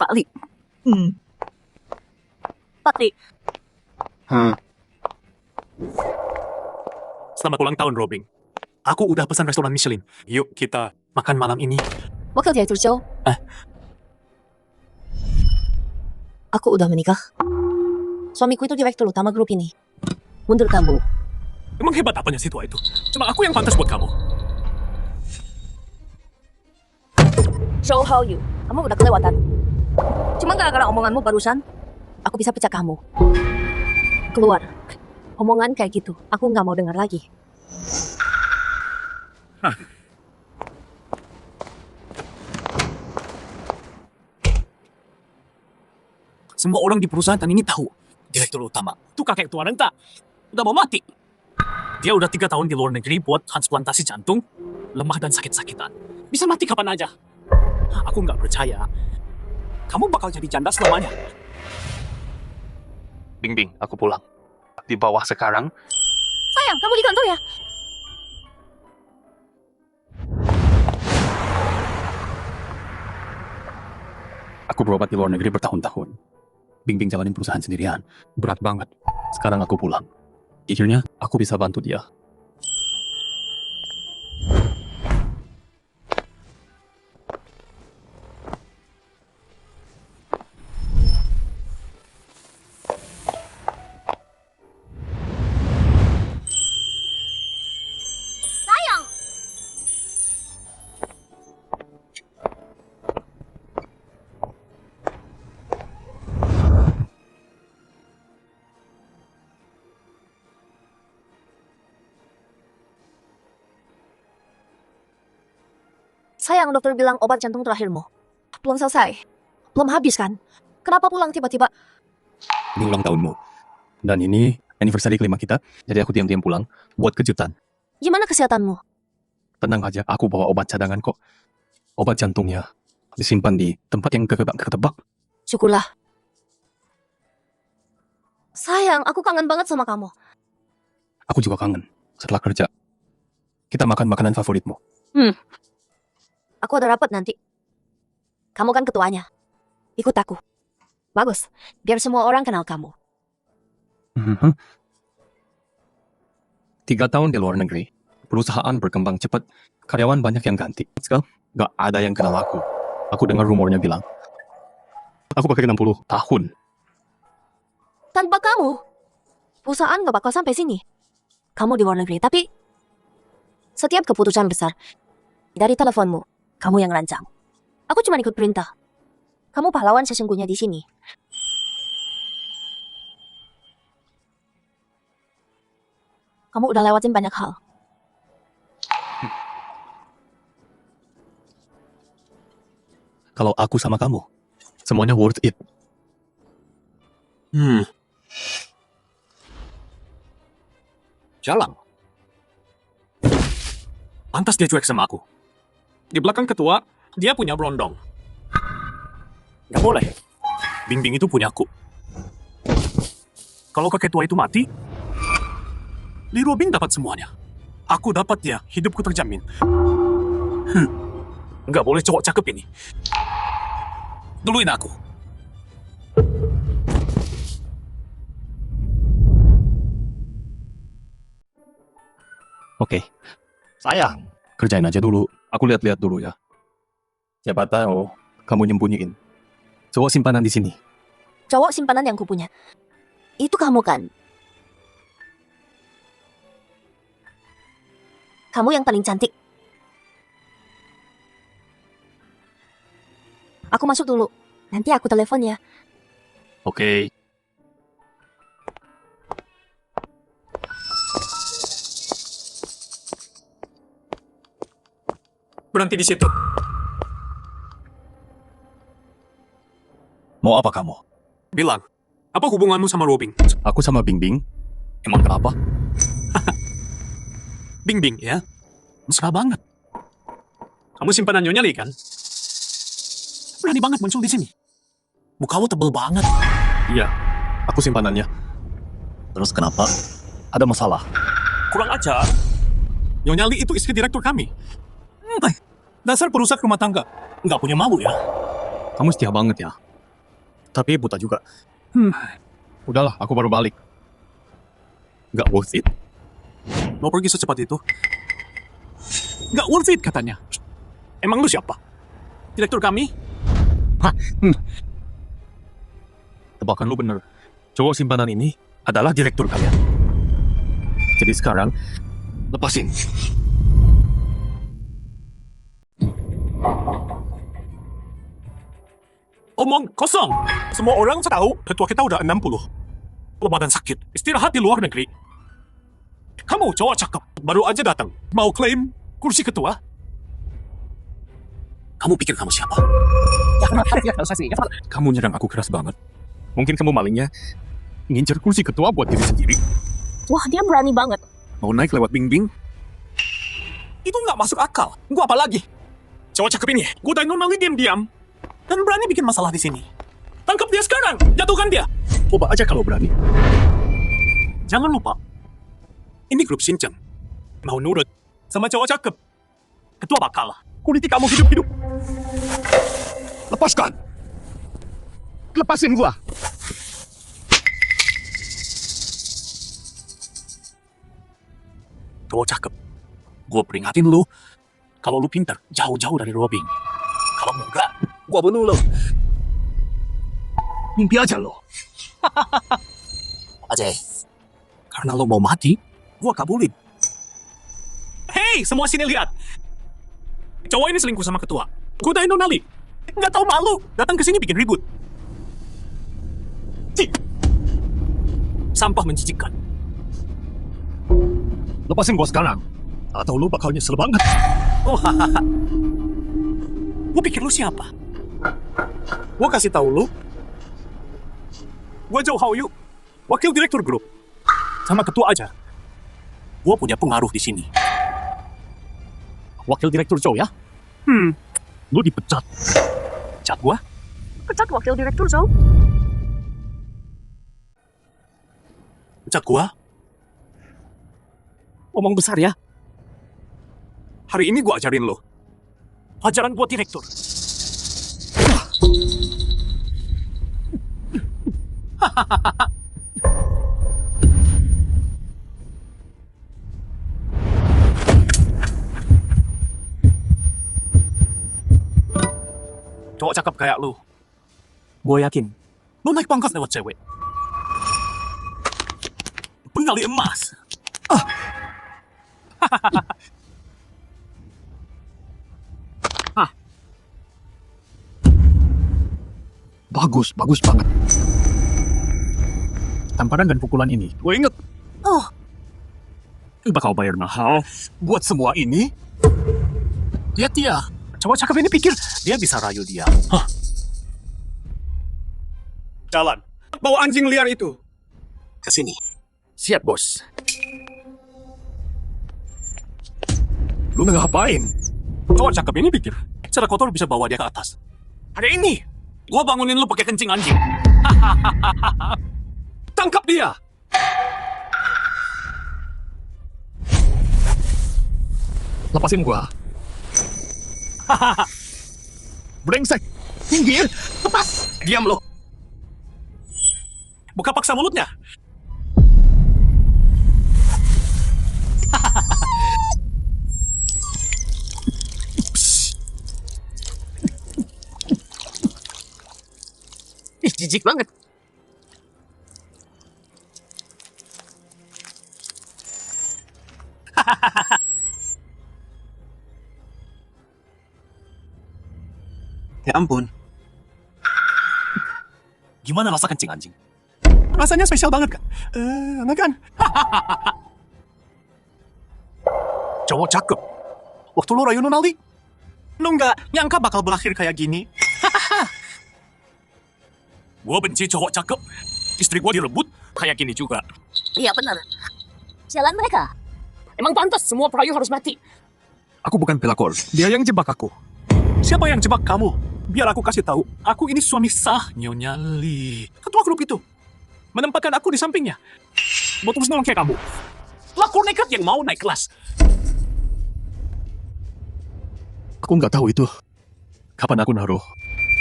Pak Li. Pak Li. Selamat ulang tahun, Robin. Aku udah pesan restoran Michelin. Yuk kita makan malam ini. 我kerja itu Joe. Aku udah menikah. Suamiku itu direktur utama grup ini. Menurut kamu? Emang hebat apanya si tua itu? Cuma aku yang pantas buat kamu. Joe, how you? Kamu udah kelewatan. Cuma gara-gara omonganmu barusan, aku bisa pecat kamu. Keluar. Omongan kayak gitu, aku nggak mau dengar lagi. Semua orang di perusahaan ini tahu. Direktur utama itu kakek tua renta. Udah mau mati. Dia udah 3 tahun di luar negeri buat transplantasi jantung, lemah dan sakit-sakitan. Bisa mati kapan aja. Aku nggak percaya. Kamu bakal jadi janda selamanya. Bing, aku pulang. Di bawah sekarang. Sayang, kamu di kantor ya? Aku berobat di luar negeri bertahun-tahun. Bing jalanin perusahaan sendirian. Berat banget. Sekarang aku pulang. Akhirnya aku bisa bantu dia. Sayang, dokter bilang obat jantung terakhirmu. Belum selesai. Belum habis kan? Kenapa pulang tiba-tiba? Ini ulang tahunmu. Dan ini anniversary kelima kita. Jadi aku diam-diam pulang buat kejutan. Gimana kesehatanmu? Tenang aja, aku bawa obat cadangan kok. Obat jantungnya disimpan di tempat yang ketebak. Syukurlah. Sayang, aku kangen banget sama kamu. Aku juga kangen. Setelah kerja, kita makan makanan favoritmu. Aku ada rapat nanti. Kamu kan ketuanya. Ikut aku. Bagus. Biar semua orang kenal kamu. 3 tahun di luar negeri. Perusahaan berkembang cepat. Karyawan banyak yang ganti. Sekarang gak ada yang kenal aku. Aku dengar rumornya bilang, aku pakai 60 tahun. Tanpa kamu, perusahaan gak bakal sampai sini. Kamu di luar negeri, tapi setiap keputusan besar dari teleponmu, kamu yang rancang. Aku cuma ikut perintah. Kamu pahlawan sesungguhnya di sini. Kamu udah lewatin banyak hal. Kalau aku sama kamu, semuanya worth it. Jalan. Pantas dia cuek sama aku. Di belakang ketua, dia punya berondong. Gak boleh. Bing itu punya aku. Kalau kakek tua itu mati, Li Robin dapat semuanya. Aku dapat dia, hidupku terjamin. Gak boleh cowok cakep ini. Duluin aku. Oke. Sayang. Kerjain aja dulu. Aku lihat-lihat dulu ya. Siapa tahu kamu nyembunyiin cowok simpanan di sini. Cowok simpanan yang kupunya. Itu kamu kan? Kamu yang paling cantik. Aku masuk dulu. Nanti aku telepon ya. Oke. Berhenti di situ. Mau apa kamu? Bilang, apa hubunganmu sama Robin? Aku sama Bing. Emang kenapa? Bing ya? Mesra banget. Kamu simpanan Nyonya Li kan? Berani banget muncul di sini. Mukamu tebel banget. Iya, aku simpanannya. Terus kenapa? Ada masalah. Kurang ajar. Nyonya Li itu istri direktur kami. Dasar perusak rumah tangga. Nggak punya malu ya. Kamu setia banget ya. Tapi buta juga. Hmm, Udahlah, aku baru balik. Gak worth it. mau pergi secepat itu? Nggak worth it katanya. Emang lu siapa? Direktur kami? Tebakan lu bener. Cowok simpanan ini adalah direktur kalian. Jadi sekarang, lepasin. Omong kosong. Semua orang tahu ketua kita udah 60. Lemah dan sakit. Istirahat di luar negeri. Kamu cowok cakep. Baru aja datang. Mau klaim kursi ketua? Kamu pikir kamu siapa? Kamu nyerang aku keras banget. Mungkin kamu malingnya ngincer kursi ketua buat diri sendiri. Wah, dia berani banget. Mau naik lewat bing-bing? Itu nggak masuk akal. Gua apa lagi? Cowok cakep ini, gua udah ngonali diam-diam. Dan berani bikin masalah di sini. Tangkap dia sekarang. Jatuhkan dia. Coba aja kalau berani. Jangan lupa. Ini grup Shinchan. Mau nurut sama cowok cakep. Ketua bakal kuliti kamu hidup-hidup. Lepaskan! Lepasin gua! Cowok cakep. Gua peringatin lu. Kalau lu pintar, jauh-jauh dari robbing. Kalau enggak, gua bunuh lu. Mimpi aja lo. Ajay. Karena lu mau mati, gua kabulin. Hei, semua sini lihat. Cowok ini selingkuh sama ketua. Gua udah nonali. Nggak tahu malu, datang ke sini bikin ribut. Cik. Sampah menjijikkan. Lepasin gua sekarang. Atau lu bakal nyesel banget. Oh, hahaha. Gua pikir lu siapa? Gua kasih tahu lu. Gua Zhou Haoyu, wakil direktur grup. Sama ketua aja. Gua punya pengaruh di sini. Wakil direktur Zhou ya? Lu dipecat. Cat gua? Pecat wakil direktur, Zhou. Cat gua? Omong besar ya. Hari ini gua ajarin lo. Ajaran buat direktur. Cowok cakep kayak lu. Gue yakin. Lu naik pangkat lewat cewek. Penggali emas. Bagus banget. Tamparan dan pukulan ini, gue inget. Oh, Lu bakal bayar mahal buat semua ini. Lihat dia. Cowok cakep ini pikir dia bisa rayu dia. Hah. Jalan. Bawa anjing liar itu. Ke sini. Siap, bos. Lu ngapain? Cowok cakep ini pikir cara kotor bisa bawa dia ke atas. Hari ini, gua bangunin lu pakai kencing anjing. Tangkap dia. Lepasin gua. Brengsek. Minggir. Lepas. Diam lo. Buka paksa mulutnya. Ih, jijik banget. Ya ampun. Gimana rasa kencing anjing? Rasanya spesial banget kan? Enak kan? Cowok cakep. Waktu lu rayu Nonaldi, lu nggak nyangka bakal berakhir kayak gini. Gua benci cowok cakep. Istri gua direbut kayak gini juga. iya benar. Jalan mereka. Emang pantas semua perayu harus mati. Aku bukan pelakor. Dia yang jebak aku. Siapa yang jebak kamu? Biar aku kasih tahu. Aku ini suami sah Nyonya Lee. Ketua grup itu. Menempatkan aku di sampingnya. Mau terus nolong kayak kamu. Lakor nekat yang mau naik kelas. Aku nggak tahu itu. Kapan aku naruh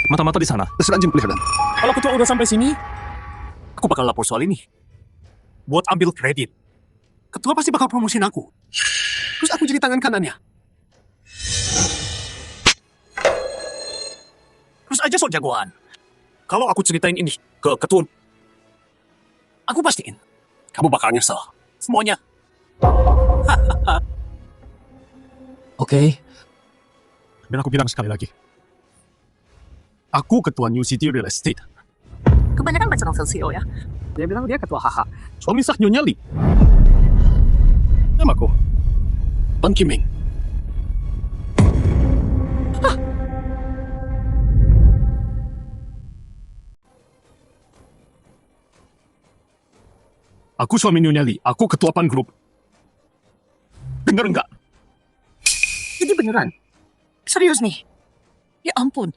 Mata-mata di sana. Terserah Jin peliharaan. Kalau ketua udah sampai sini, aku bakal lapor soal ini. Buat ambil kredit. Ketua pasti bakal promosin aku. Terus aku jadi tangan kanannya. Terus aja sok jagoan. Kalau aku ceritain ini ke ketua, aku pastiin kamu bakal nyesel. Semuanya. Oke. Dan aku bilang sekali lagi. Aku ketua New City Real Estate. Kebanyakan baca novel CEO ya. Dia bilang dia ketua HH. Suami sah Nyonya Lee. Namaku. Ban Kiming. Aku suami Nyonya Lee. Aku ketua Pan Group. Bener enggak? Ini beneran. Serius nih. Ya ampun.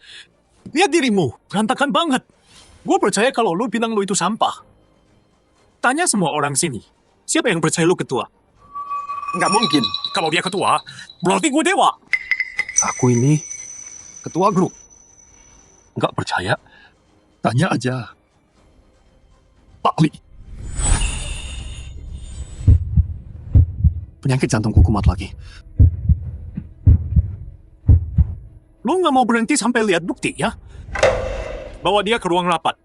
Lihat dirimu. Berantakan banget. Gue percaya kalau lu bilang lu itu sampah. Tanya semua orang sini. Siapa yang percaya lu ketua? Nggak mungkin. Kalau dia ketua, berarti gue dewa. Aku ini ketua grup. Nggak percaya? Tanya aja. Pak Lee. Penyakit jantungku kumat lagi. Lu nggak mau berhenti sampai lihat bukti ya? Bawa dia ke ruang rapat.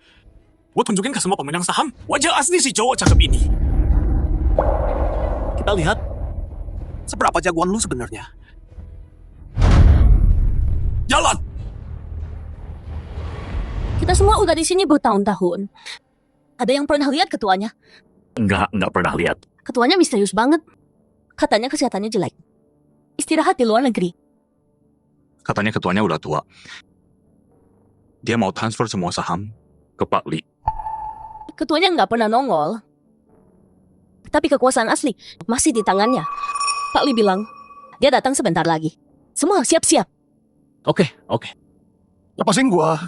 Gue tunjukin ke semua pemegang saham wajah asli si cowok cakep ini. Kita lihat seberapa jagoan lu sebenarnya. Jalan! Kita semua udah di sini bertahun-tahun. Ada yang pernah lihat ketuanya? Nggak pernah lihat. Ketuanya misterius banget. Katanya kesehatannya jelek. Istirahat di luar negeri. Katanya ketuanya udah tua. Dia mau transfer semua saham ke Pak Lee. Ketuanya nggak pernah nongol. Tapi kekuasaan asli masih di tangannya. Pak Lee bilang, dia datang sebentar lagi. Semua siap-siap. Oke. Lepasin gua.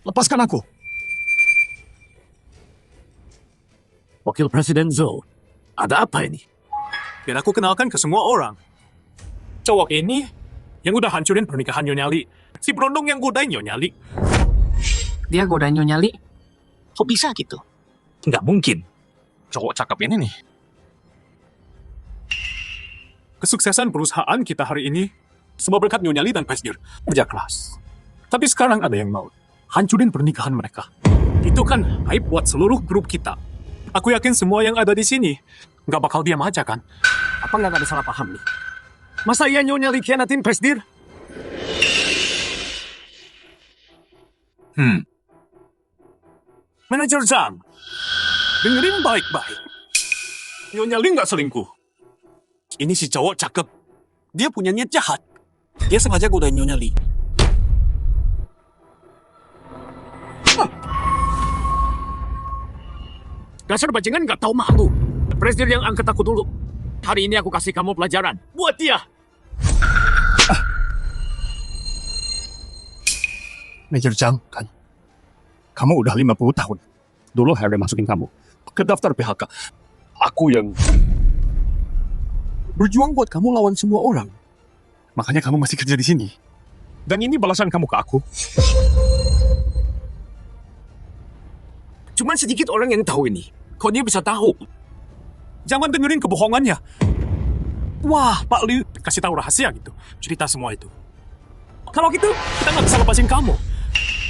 Lepaskan aku. Wakil Presiden Zhou, ada apa ini? Biar aku kenalkan ke semua orang. Cowok ini yang udah hancurin pernikahan Nyonya Lee. Si berondong yang godain Nyonya Lee. Dia godain Nyonya Lee. Kok bisa gitu? Nggak mungkin. Cowok cakep ini nih. Kesuksesan perusahaan kita hari ini semua berkat Nyonya Lee dan Presdir. Kerja keras. Tapi sekarang ada yang mau hancurin pernikahan mereka. Itu kan aib buat seluruh grup kita. Aku yakin semua yang ada di sini nggak bakal diam aja kan? Apa nggak ada salah paham nih? Masa iya Nyonya Lee khianatin Presdir? Manajer Zhang, dengerin baik-baik. Nyonya Lee nggak selingkuh. Ini si cowok cakep. Dia punya niat jahat. Dia sengaja godain Nyonya Lee. Dasar bajingan nggak tahu malu. Presiden yang angkat aku dulu. Hari ini aku kasih kamu pelajaran. Buat dia. Major Zhang, kan? Kamu udah 50 tahun. Dulu Harry masukin kamu ke daftar PHK. Aku yang berjuang buat kamu lawan semua orang. Makanya kamu masih kerja di sini. Dan ini balasan kamu ke aku. Cuman sedikit orang yang tahu ini. Kok dia bisa tahu? Jangan dengerin kebohongannya. Wah, Pak Liu kasih tahu rahasia gitu. Cerita semua itu. Kalau gitu, kita nggak bisa lepasin kamu.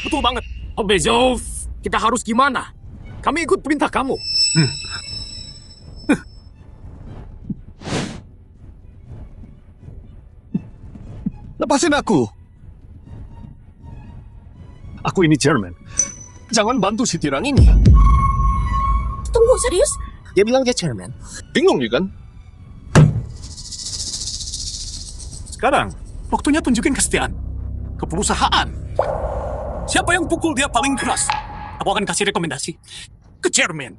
Betul banget. Oh, Bezov, kita harus gimana? Kami ikut perintah kamu. Lepasin aku. Aku ini chairman. Jangan bantu si tirang ini. Tunggu, serius? Dia bilang dia chairman. Bingung juga kan? Sekarang, waktunya tunjukin kesetiaan. Ke perusahaan. Siapa yang pukul dia paling keras? Aku akan kasih rekomendasi. Ke chairman.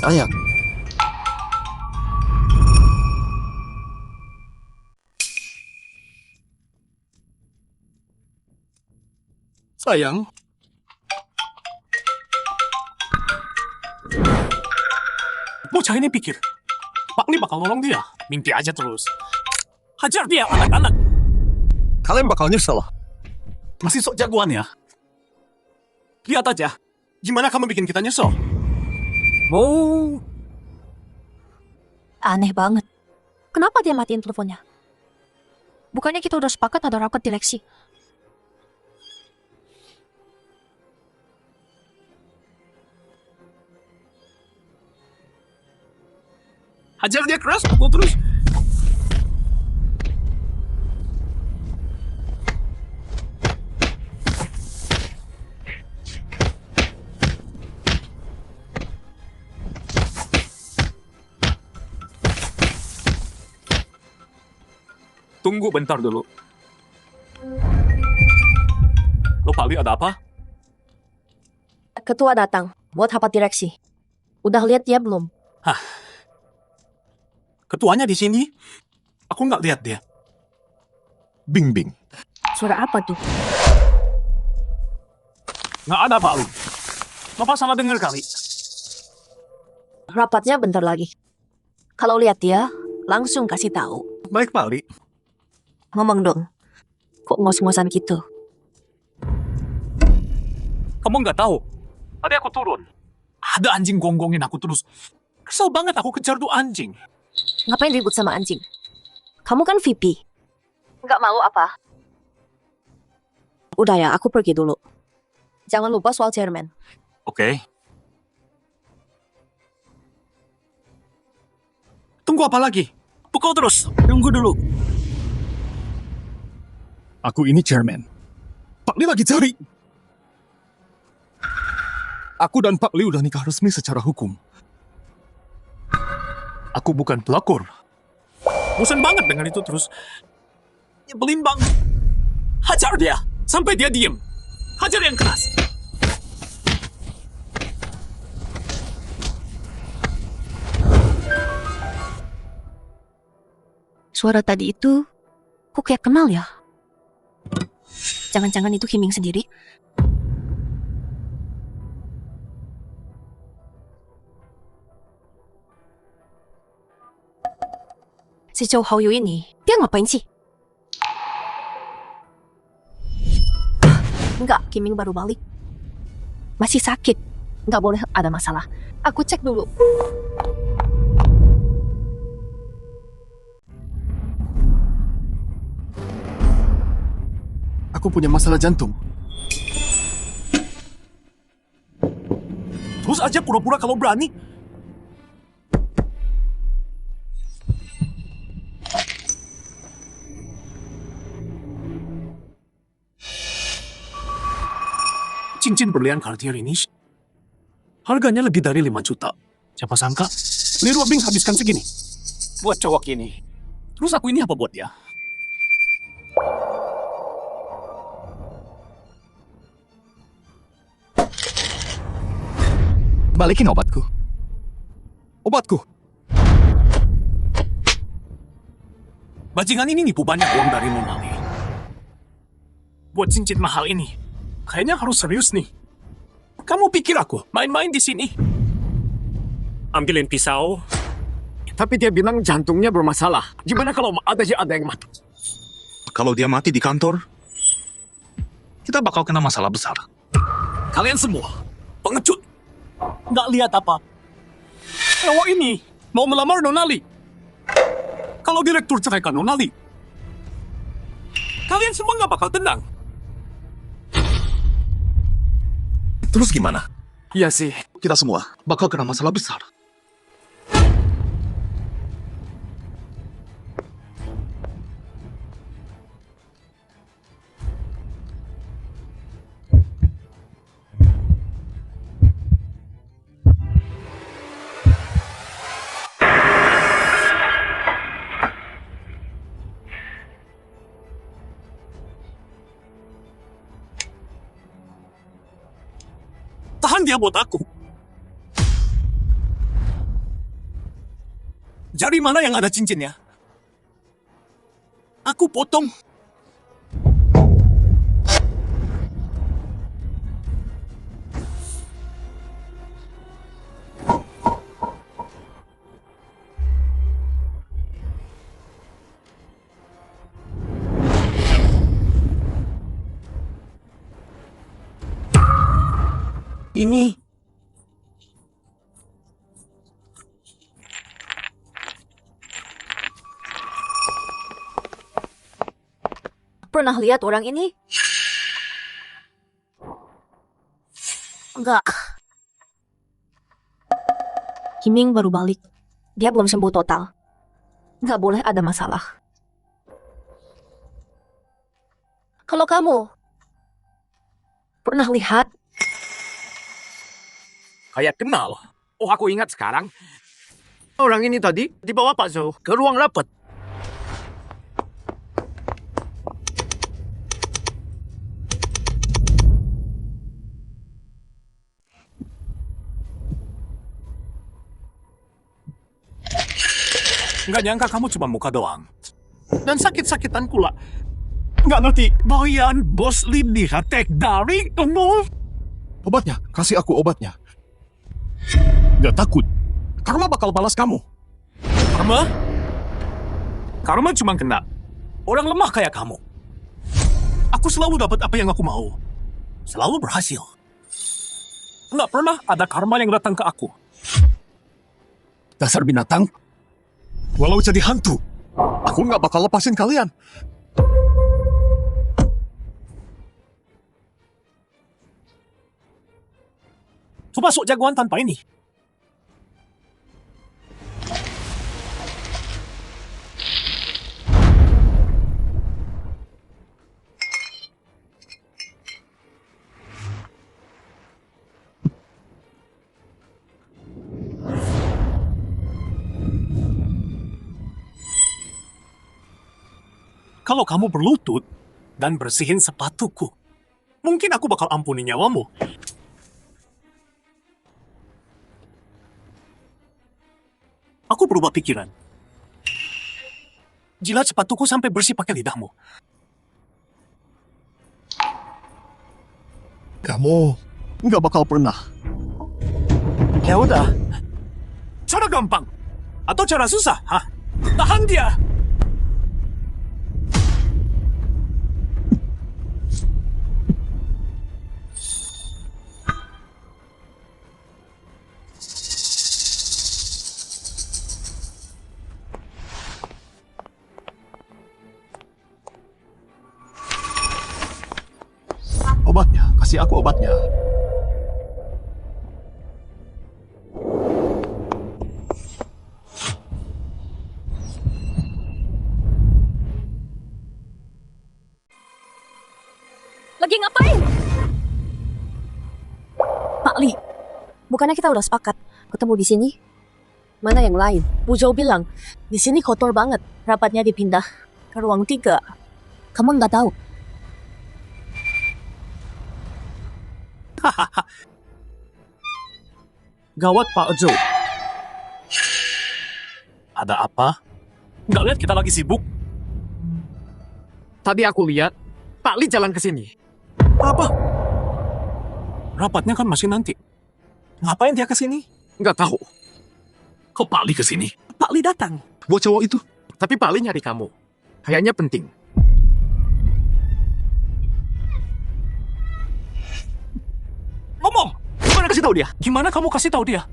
Sayang. Sayang. Bocah ini pikir, Pak Li bakal nolong dia. Mimpi aja terus. Hajar dia, anak-anak. Kalian bakal nyesel. Masih sok jagoan ya. Lihat aja, gimana kamu bikin kita nyesel. Oh, Aneh banget. Kenapa dia matiin teleponnya? Bukannya kita udah sepakat ada rapat direksi? hajar dia keras, pukul terus. Tunggu bentar dulu. Lo Pak Li ada apa? Ketua datang buat rapat direksi. Udah lihat dia belum? Ketuanya di sini. Aku nggak lihat dia. Bing bing. Suara apa tuh? Nggak ada Pak Li. Bapak salah dengar kali. Rapatnya bentar lagi. Kalau lihat dia, langsung kasih tahu. Baik Pak Li. Ngomong dong. Kok ngos-ngosan gitu? Kamu nggak tahu. Tadi aku turun. Ada anjing gonggongin aku terus. Kesel banget aku kejar tuh anjing. Ngapain ribut sama anjing? Kamu kan VP. Nggak malu apa? Udah ya, aku pergi dulu. Jangan lupa soal chairman. Oke. Tunggu apa lagi? Pukul terus. Tunggu dulu. Aku ini chairman. Pak Li lagi cari. Aku dan Pak Li udah nikah resmi secara hukum. Aku bukan pelakor. Bosan banget dengan itu terus. Nyebelin banget. Hajar dia. Sampai dia diem. Hajar yang keras. Suara tadi itu, kok kayak kenal ya? Jangan-jangan itu Himing sendiri? Si Chow Hao Yu ini, dia ngapain sih? Enggak, Kiming baru balik. Masih sakit. Enggak boleh ada masalah. Aku cek dulu. Aku punya masalah jantung. Terus aja pura-pura kalau berani. Cincin berlian Cartier ini harganya lebih dari 5 juta. Siapa sangka Li Ruobing habiskan segini buat cowok ini. Terus aku ini apa buat dia? Balikin obatku. Obatku. Bajingan ini nipu banyak uang dari Nona Li. Buat cincin mahal ini, kayaknya harus serius nih. Kamu pikir aku main-main di sini? Ambilin pisau. Tapi dia bilang jantungnya bermasalah. Gimana kalau ada yang mati? Kalau dia mati di kantor, kita bakal kena masalah besar. Kalian semua pengecut. Nggak lihat apa? Cowok ini mau melamar Nona Li. Kalau direktur ceraikan Nona Li, kalian semua nggak bakal tenang. Terus gimana? Iya sih. Kita semua bakal kena masalah besar. Tahan dia buat aku. Jari mana yang ada cincinnya? Aku potong. Ini Pernah lihat orang ini? Enggak. Himing baru balik. Dia belum sembuh total. Nggak boleh ada masalah. Kalau kamu pernah lihat, kayak kenal. Oh, aku ingat sekarang. Orang ini tadi dibawa Pak Zhou ke ruang rapat. Nggak nyangka kamu cuma muka doang. Dan sakit-sakitan pula. Nggak ngerti. Bayan bos Lidi hatek dari kamu. Obatnya, kasih aku obatnya. Nggak takut. Karma bakal balas kamu. Karma? Karma cuma kena orang lemah kayak kamu. Aku selalu dapat apa yang aku mau. Selalu berhasil. Nggak pernah ada karma yang datang ke aku. Dasar binatang. Walau jadi hantu, aku nggak bakal lepasin kalian. Coba sok jagoan tanpa ini. Kalau kamu berlutut dan bersihin sepatuku, mungkin aku bakal ampuni nyawamu. Aku berubah pikiran. Jilat sepatuku sampai bersih pakai lidahmu. Kamu nggak bakal pernah. Ya udah. Cara gampang atau cara susah? Hah? Tahan dia. Obatnya, kasih aku obatnya. lagi ngapain? Pak Li, bukannya kita udah sepakat ketemu di sini? Mana yang lain? Bu Zhou bilang, di sini kotor banget. Rapatnya dipindah ke ruang 3. Kamu nggak tahu? Gawat Pak Zhou. Ada apa? Nggak lihat kita lagi sibuk? Tadi aku lihat Pak Li jalan ke sini. Apa? Rapatnya kan masih nanti. Ngapain dia ke sini? Nggak tahu. Kok Pak Li ke sini? Pak Li datang. Buat cowok itu. Tapi Pak Li nyari kamu. Kayaknya penting. Ngomong! Gimana kasih tahu dia? Gimana kamu kasih tahu dia?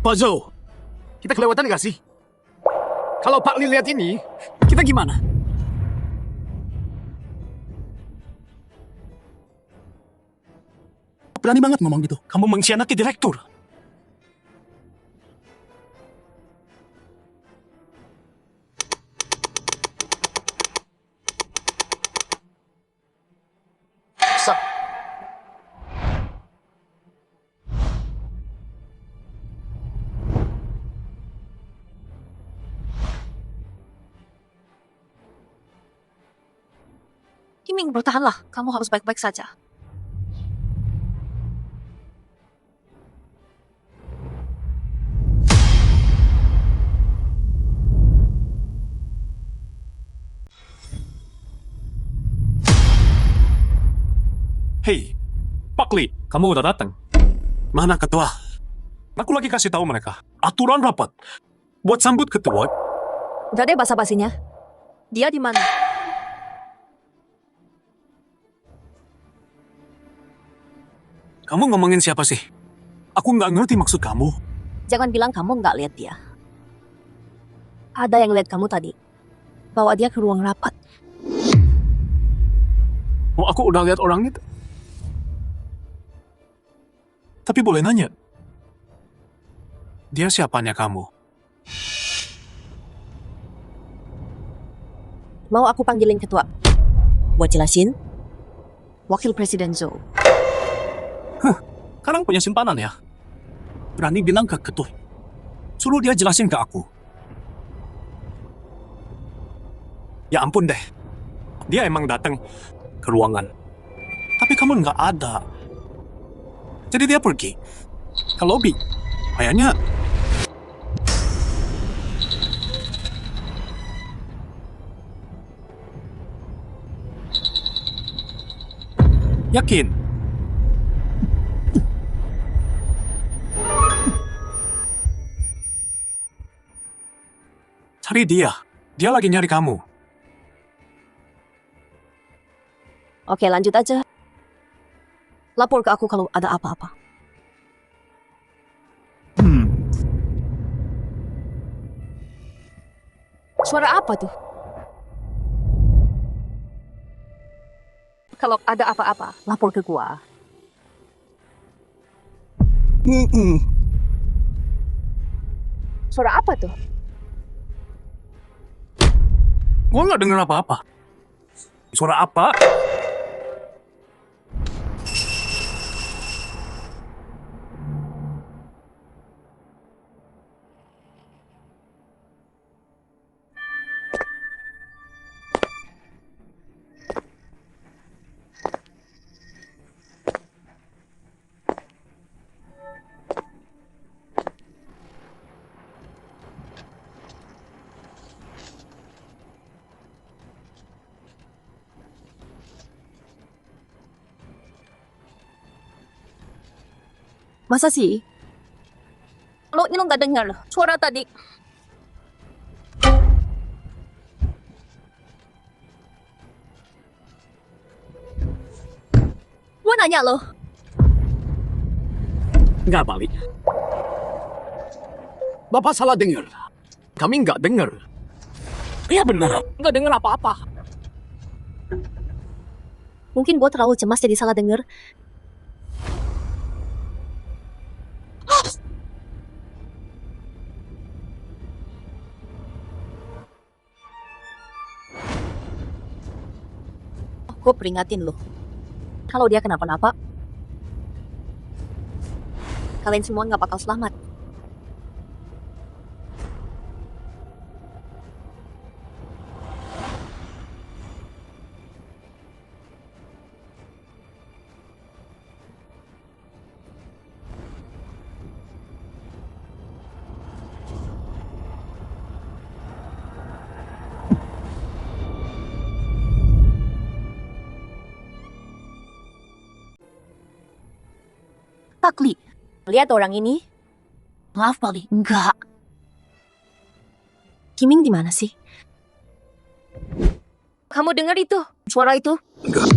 Pak Zhou, Kita kelewatan nggak sih? Kalau Pak Li lihat ini, kita gimana? Berani banget ngomong gitu. Kamu mengkhianati direktur. Himing, bertahanlah. Kamu harus baik-baik saja. Hei, Pak Lee, kamu udah datang? Mana ketua? Aku lagi kasih tahu mereka. Aturan rapat. Buat sambut ketua, Udah deh basa-basinya. Dia di mana? kamu ngomongin siapa sih? Aku nggak ngerti maksud kamu. Jangan bilang kamu nggak lihat dia. Ada yang lihat kamu tadi. Bawa dia ke ruang rapat. Oh, aku udah lihat orang itu. Tapi boleh nanya. Dia siapanya kamu? Mau aku panggilin ketua? Buat jelasin? Wakil Presiden Zhou. Sekarang punya simpanan ya? Berani bilang ke ketua. Suruh dia jelasin ke aku. Ya ampun deh. Dia emang datang ke ruangan. Tapi kamu nggak ada. Jadi dia pergi ke lobby. Kayaknya yakin. Cari dia. Dia lagi nyari kamu. Oke, lanjut aja. Lapor ke aku kalau ada apa-apa. Suara apa tuh? Kalau ada apa-apa, lapor ke gua. Suara apa tuh? Gua nggak denger apa-apa. Suara apa? Masa sih? Lo nggak dengar suara tadi? Gua nanya lo. Nggak balik. Bapak salah dengar. Kami nggak dengar. Iya benar. Nggak dengar apa-apa. Mungkin gua terlalu cemas jadi salah denger. Gue peringatin lo. Kalau dia kenapa-napa, kalian semua nggak bakal selamat. Pak Li, lihat orang ini. Maaf Pak Li, enggak. Kiming di mana sih? Kamu dengar itu? Suara itu? Enggak.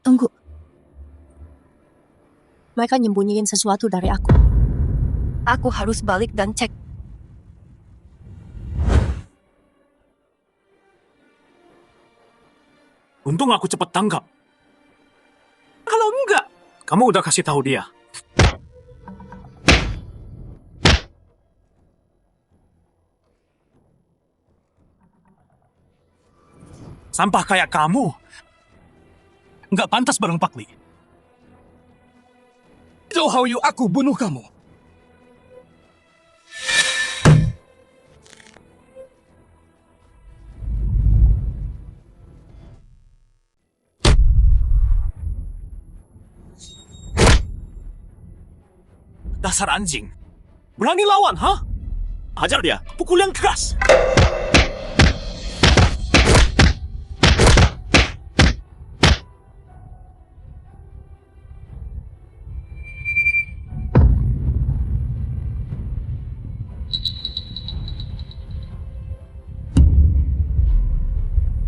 Tunggu. Mereka nyembunyiin sesuatu dari aku. Aku harus balik dan cek. Untung aku cepet tanggap. Kalau enggak, kamu udah kasih tahu dia. Sampah kayak kamu. Nggak pantas bareng Pak Li. Zhou Haoyu, aku bunuh kamu. Dasar anjing. Berani lawan, hah? Hajar dia. Pukul yang keras.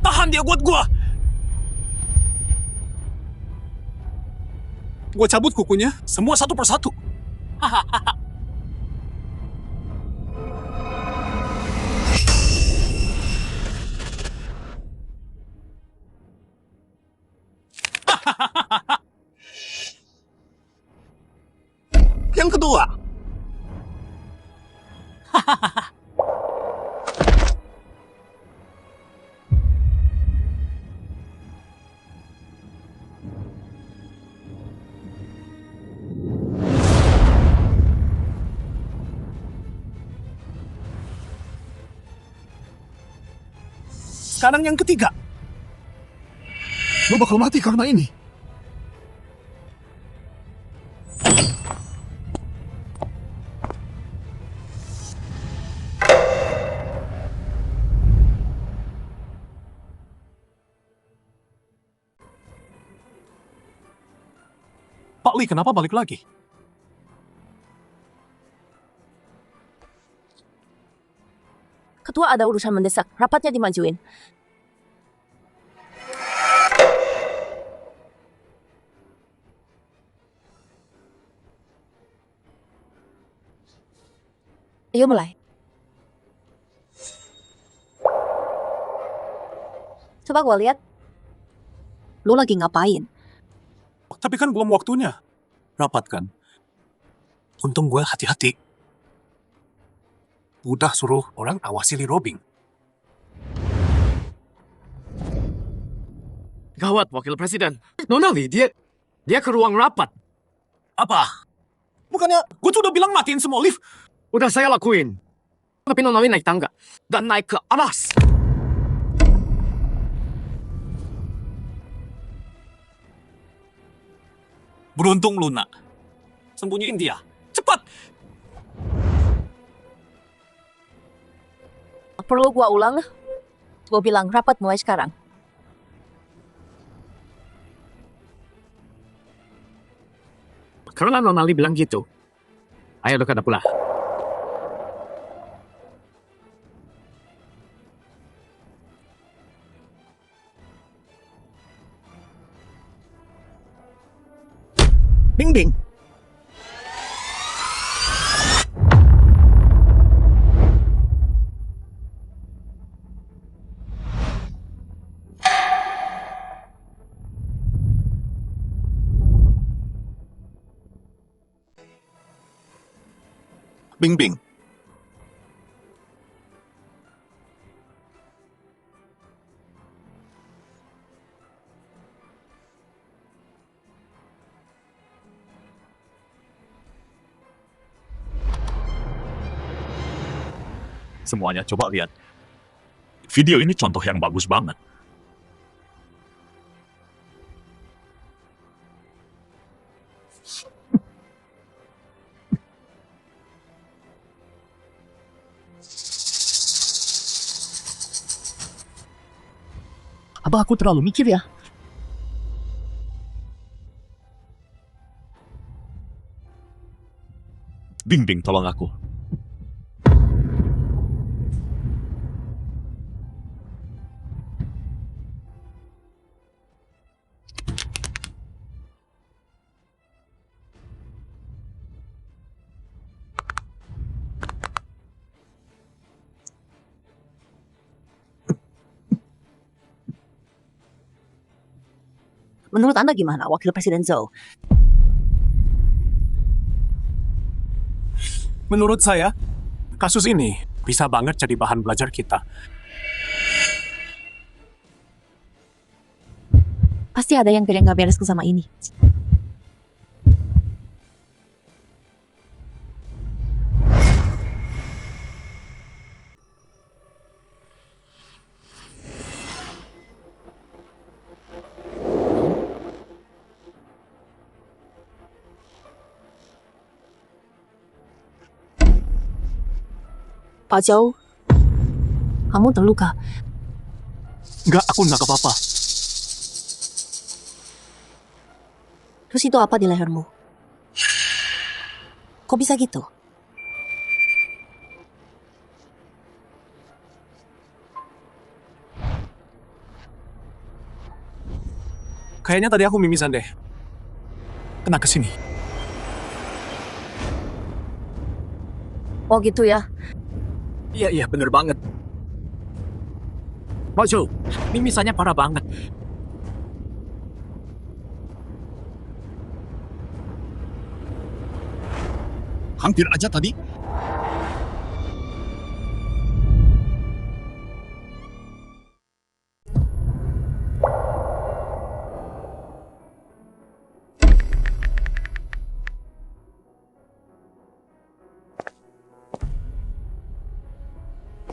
Tahan dia buat gua. Gua cabut kukunya, semua satu persatu. Yang kedua. Sekarang yang ketiga. Lo bakal mati karena ini. Pak Lee, kenapa balik lagi? Ketua ada urusan mendesak, rapatnya dimajuin. Ayo mulai. Coba gua lihat. Lu lagi ngapain? Tapi kan belum waktunya. Rapat kan? Untung gue hati-hati. Udah suruh orang awasi Lee Robing. Gawat, Wakil Presiden. Nona Lee, dia ke ruang rapat. Apa? Bukannya gue tuh udah bilang matiin semua lift. Udah saya lakuin. Tapi Nona Lee naik tangga. Dan naik ke atas. Beruntung Luna. Sembunyiin dia. Cepat! Perlu gua ulang? Gua bilang rapat mulai sekarang. Karena Nona Lee bilang gitu. Ayo dekat pula. Bing bing. Bing Bing. Semuanya coba lihat. Video ini contoh yang bagus banget. Apa aku terlalu mikir ya? Bing Bing, tolong aku. Menurut Anda gimana, Wakil Presiden Zhou? Menurut saya, kasus ini bisa banget jadi bahan belajar kita. Pasti ada yang nggak beres sama ini. Pak Zhou, kamu terluka. Enggak, aku enggak apa-apa. Terus itu apa di lehermu? Kok bisa gitu? Kayaknya tadi aku mimisan deh. Kena ke sini. Oh gitu ya. Iya, bener banget. Maju, mimisannya parah banget. Hampir aja tadi.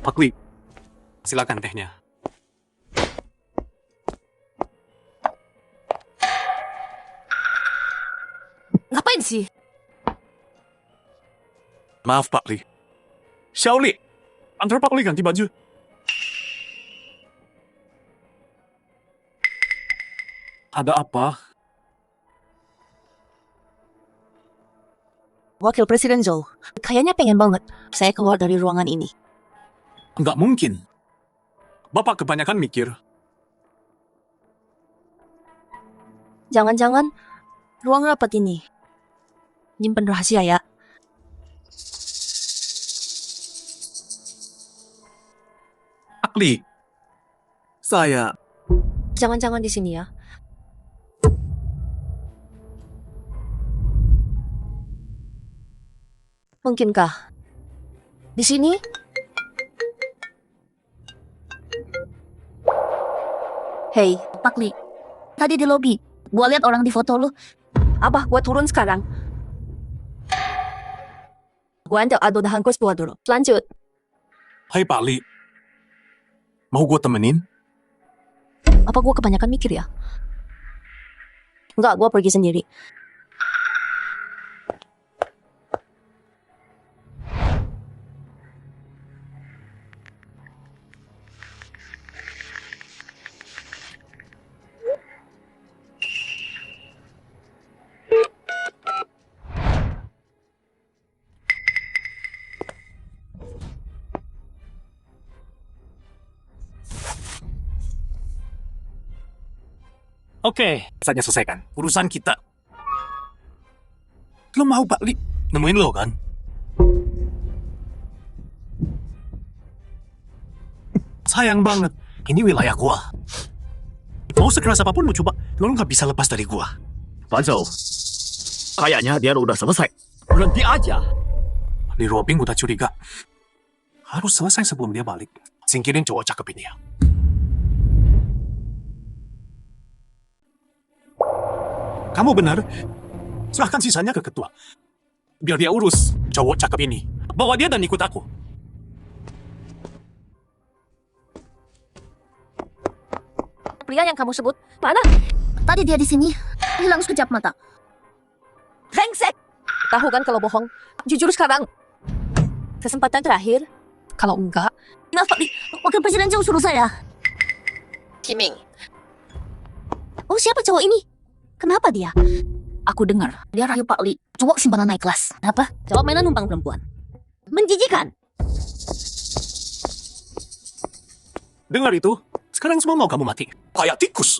Pak Li, silakan tehnya. Ngapain sih? Maaf Pak Li. Xiao Li, antar Pak Li ganti baju. Ada apa? Wakil Presiden Zhou, kayaknya pengen banget saya keluar dari ruangan ini. Enggak mungkin. Bapak kebanyakan mikir. Jangan-jangan ruang rapat ini nyimpen rahasia ya. Pak Li, saya Jangan-jangan di sini ya. Mungkinkah di sini? Hei, Pak Li. Tadi di lobi, gua lihat orang di foto lu. Abah, gua turun sekarang. Gua antar ado dah hangkus buat dulu. Lanjut. Hai Pak Li. Mau gue temenin? Apa gua kebanyakan mikir ya? Enggak, gua pergi sendiri. Oke, saatnya selesaikan urusan kita. Lo mau Pak Li nemuin lo kan? Sayang banget, ini wilayah gua. Mau sekeras apapun lo coba, lo nggak bisa lepas dari gua. Pak Zhou, kayaknya dia udah selesai. Berhenti aja. Li Ruobing udah curiga. Harus selesai sebelum dia balik. Singkirin cowok cakep ini ya. Kamu benar. Serahkan sisanya ke ketua. Biar dia urus cowok cakep ini. Bawa dia dan ikut aku. Pria yang kamu sebut, mana? Tadi dia di sini, hilang sekejap mata. Brengsek! Tahu kan kalau bohong? Jujur sekarang. Kesempatan terakhir. Kalau enggak, Maaf Pak Li, Wakil Presiden Zhou suruh saya. Kiming. Oh siapa cowok ini? Kenapa dia? Aku dengar, dia rayu Pak Li, cowok simpanan naik kelas. Apa? Jawab mainan numpang perempuan. Menjijikan. Dengar itu? Sekarang semua mau kamu mati. Kayak tikus.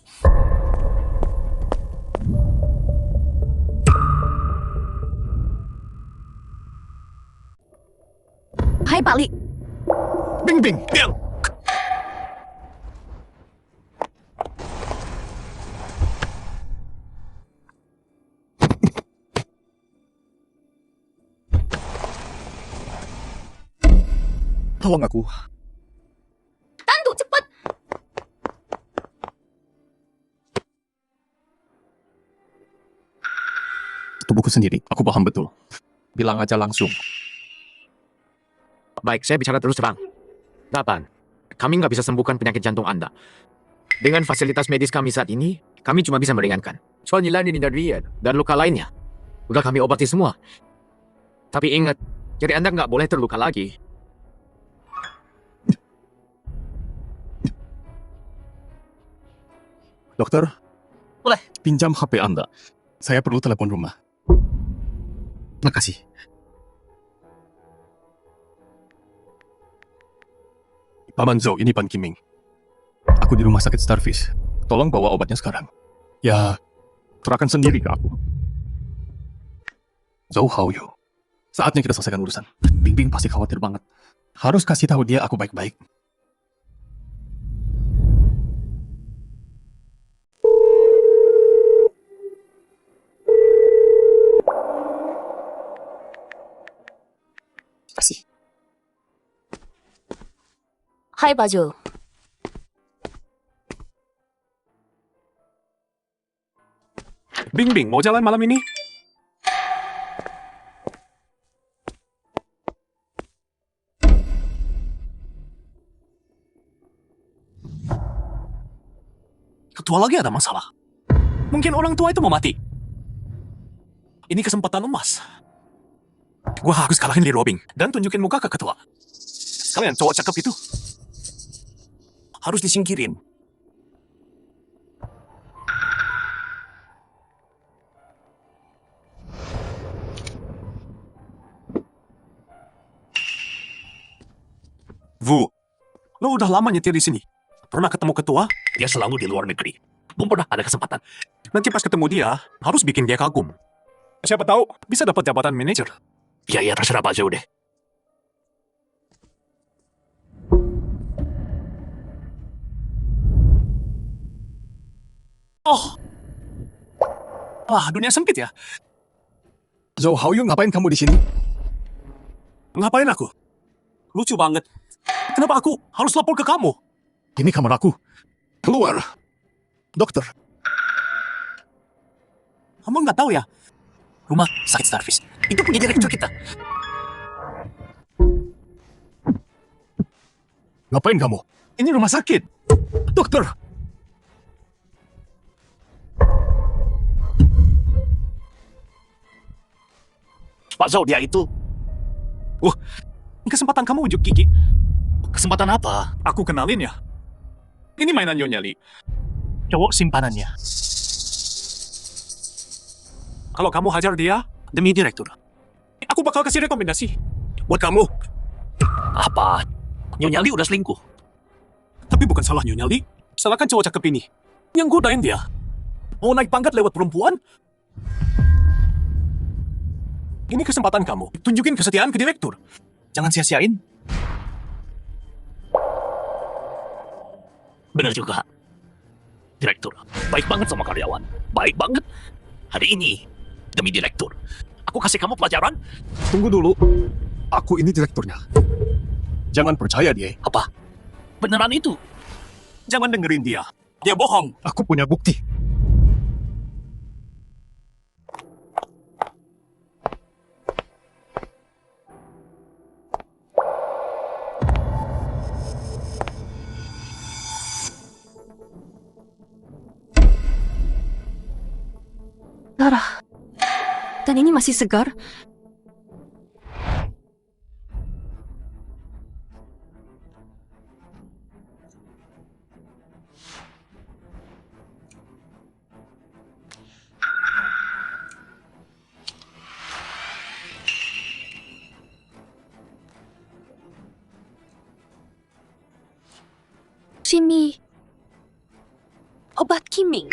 Hai Pak Li, Bing, bing, diam. Tolong aku. Tandu cepat. Tubuhku sendiri. Aku paham betul. Bilang aja langsung. Baik, saya bicara terus terang. 8. Kami nggak bisa sembuhkan penyakit jantung Anda. Dengan fasilitas medis kami saat ini, kami cuma bisa meringankan. Soal nilai dari dan luka lainnya, udah kami obati semua. Tapi ingat, jadi Anda nggak boleh terluka lagi. Dokter? Boleh. Pinjam HP Anda. Saya perlu telepon rumah. Makasih. Paman Zhou, ini Pan Kiming. Aku di rumah sakit Starfish. Tolong bawa obatnya sekarang. Ya, serahkan sendiri ke aku. Zhou Haoyu. Saatnya kita selesaikan urusan. Bingbing pasti khawatir banget. Harus kasih tahu dia aku baik-baik. Kasih. Hai Baju. Bingbing, mau jalan malam ini? Ketua lagi ada masalah. Mungkin orang tua itu mau mati. Ini kesempatan emas. Gua harus kalahin Lee Robing dan tunjukin muka ke ketua. Kalian cowok cakep itu harus disingkirin. Wu, lo udah lama nyetir di sini. Pernah ketemu ketua? Dia selalu di luar negeri. Belum pernah ada kesempatan. Nanti pas ketemu dia, harus bikin dia kagum. Siapa tahu bisa dapat jabatan manajer. Ya, terserah Pak Zhou deh. Oh. Wah, dunia sempit ya. Zhou Haoyu, ngapain kamu di sini? Ngapain aku? Lucu banget. Kenapa aku harus lapor ke kamu? Ini kamar aku. Keluar. Dokter. Kamu nggak tahu ya? Rumah sakit Starfish. Itu punya direktur kita. Ngapain kamu? Ini rumah sakit. Dokter. Pak Zhou, dia itu. Wah, kesempatan kamu ujuk gigi. Kesempatan apa? Aku kenalin ya. Ini mainan Nyonya Lee. Cowok simpanannya. Kalau kamu hajar dia, demi direktur, aku bakal kasih rekomendasi. Buat kamu. Apa? Nyonya Lee udah selingkuh. Tapi bukan salah Nyonya Lee. Salahkan cowok cakep ini. Yang godain dia. Mau naik pangkat lewat perempuan? Ini kesempatan kamu. Tunjukin kesetiaan ke direktur. Jangan sia-siain. Benar juga. Direktur, baik banget sama karyawan. Baik banget. Hari ini, demi direktur, aku kasih kamu pelajaran. Tunggu dulu. Aku ini direkturnya. Jangan percaya dia. Apa? Beneran itu? Jangan dengerin dia. Dia bohong. Aku punya bukti. Darah. Dan ini masih segar. Sini. Obat Kiming.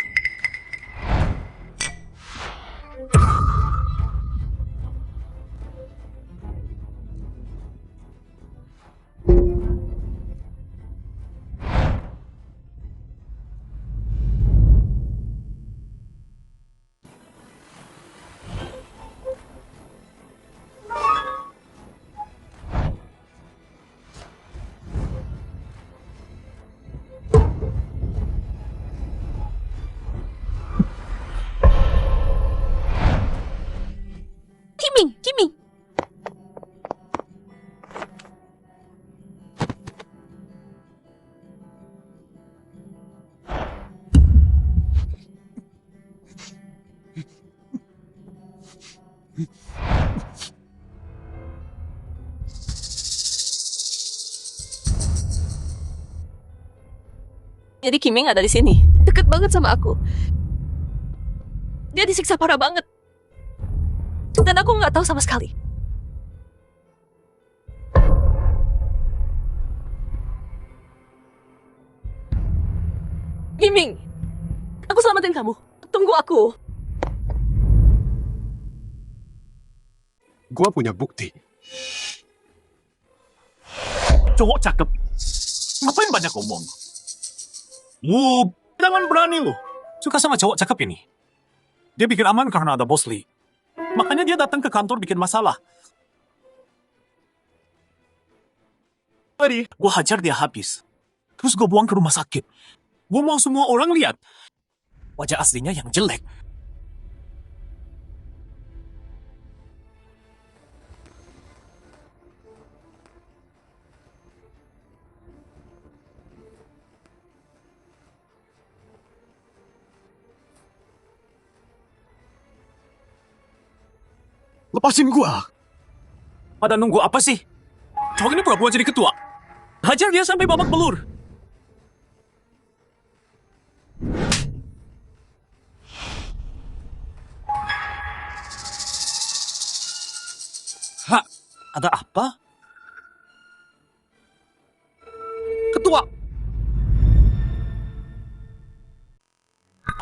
Jadi Kiming ada di sini. Deket banget sama aku. Dia disiksa parah banget. Dan aku nggak tahu sama sekali. Kiming, aku selamatin kamu. Tunggu aku. Gua punya bukti. Cowok cakep. Ngapain banyak ngomong? Jangan berani lu. Suka sama cowok cakep ini. Dia bikin aman karena ada Bos Lee. Makanya dia datang ke kantor bikin masalah. Tadi, gue hajar dia habis. Terus gue buang ke rumah sakit. Gue mau semua orang lihat. Wajah aslinya yang jelek. Lepasin gua. Pada nunggu apa sih? Cowok ini pura-pura jadi ketua. Hajar dia sampai babak belur. Hah? Ada apa? Ketua!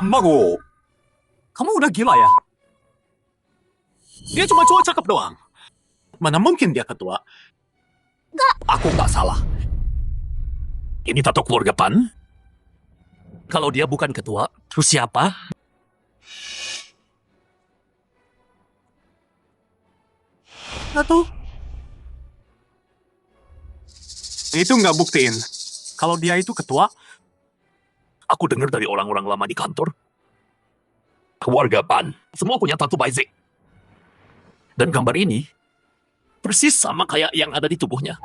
Mago, kamu udah gila ya? Dia cuma cowok cakep doang. Mana mungkin dia ketua? Aku nggak salah. Ini tato keluarga Pan? Kalau dia bukan ketua, terus siapa? Nggak tahu. Itu nggak buktiin. Kalau dia itu ketua, aku dengar dari orang-orang lama di kantor. Keluarga Pan, semua punya tato Baizik. Dan gambar ini persis sama kayak yang ada di tubuhnya.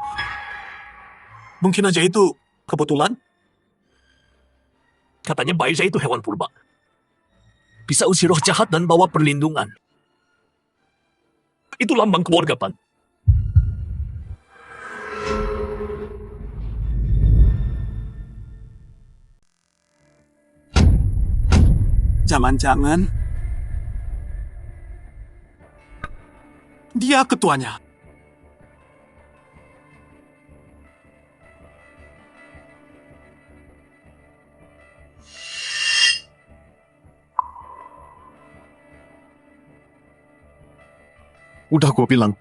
Mungkin aja itu kebetulan. Katanya Baiza itu hewan purba. Bisa usir roh jahat dan bawa perlindungan. Itu lambang keluarga Pan. Jangan-jangan dia ketuanya. Udah gua bilang.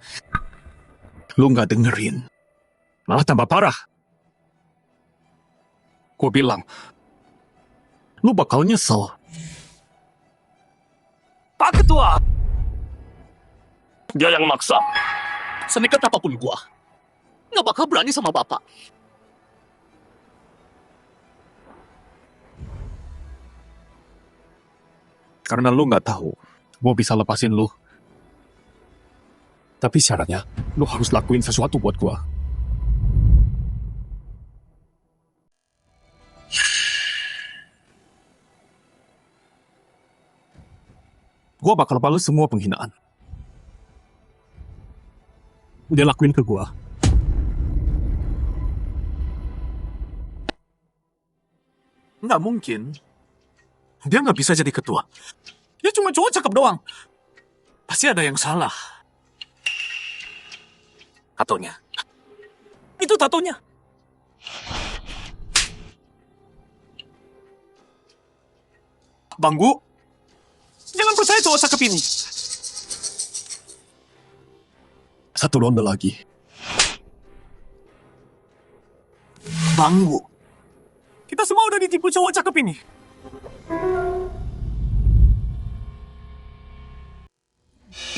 Lu nggak dengerin. Malah tambah parah. Gua bilang. Lu bakal nyesel. Pak Ketua! Dia yang maksa. Senekat apapun gua. Nggak bakal berani sama Bapak. Karena lu nggak tahu. Gua bisa lepasin lu. Tapi syaratnya, lu harus lakuin sesuatu buat gua. Gua bakal balas semua penghinaan. Dia lakuin ke gua. Nggak mungkin. Dia nggak bisa jadi ketua. Dia cuma cowok cakep doang. Pasti ada yang salah. Tatonya. Itu tatonya. Banggu. Jangan percaya cowok cakep ini. Satu ronde lagi. Banggu. Kita semua udah ditipu cowok cakep ini.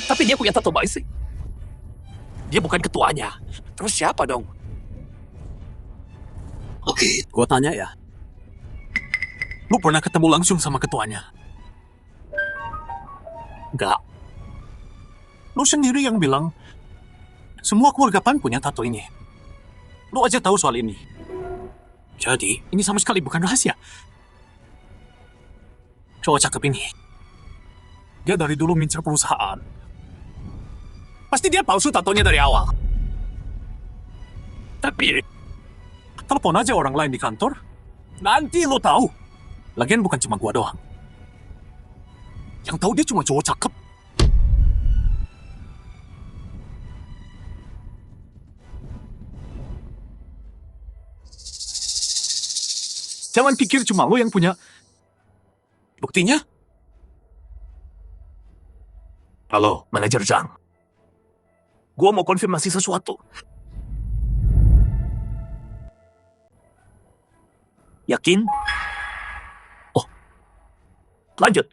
Tapi dia punya tato Baizik. Dia bukan ketuanya. Terus siapa dong? Oke, gua tanya ya. Lu pernah ketemu langsung sama ketuanya? Enggak. Lu sendiri yang bilang semua keluarga Pan punya tato ini. Lu aja tahu soal ini. Jadi, ini sama sekali bukan rahasia. Cowok cakep ini. Dia dari dulu mincer perusahaan. Pasti dia palsu tatonya dari awal. Tapi, telepon aja orang lain di kantor. Nanti lo tahu. Lagian bukan cuma gua doang. Yang tahu dia cuma cowok cakep. Jangan pikir cuma lo yang punya. Buktinya? Halo, manajer Zhang. Gua mau konfirmasi sesuatu. Yakin? Oh, lanjut.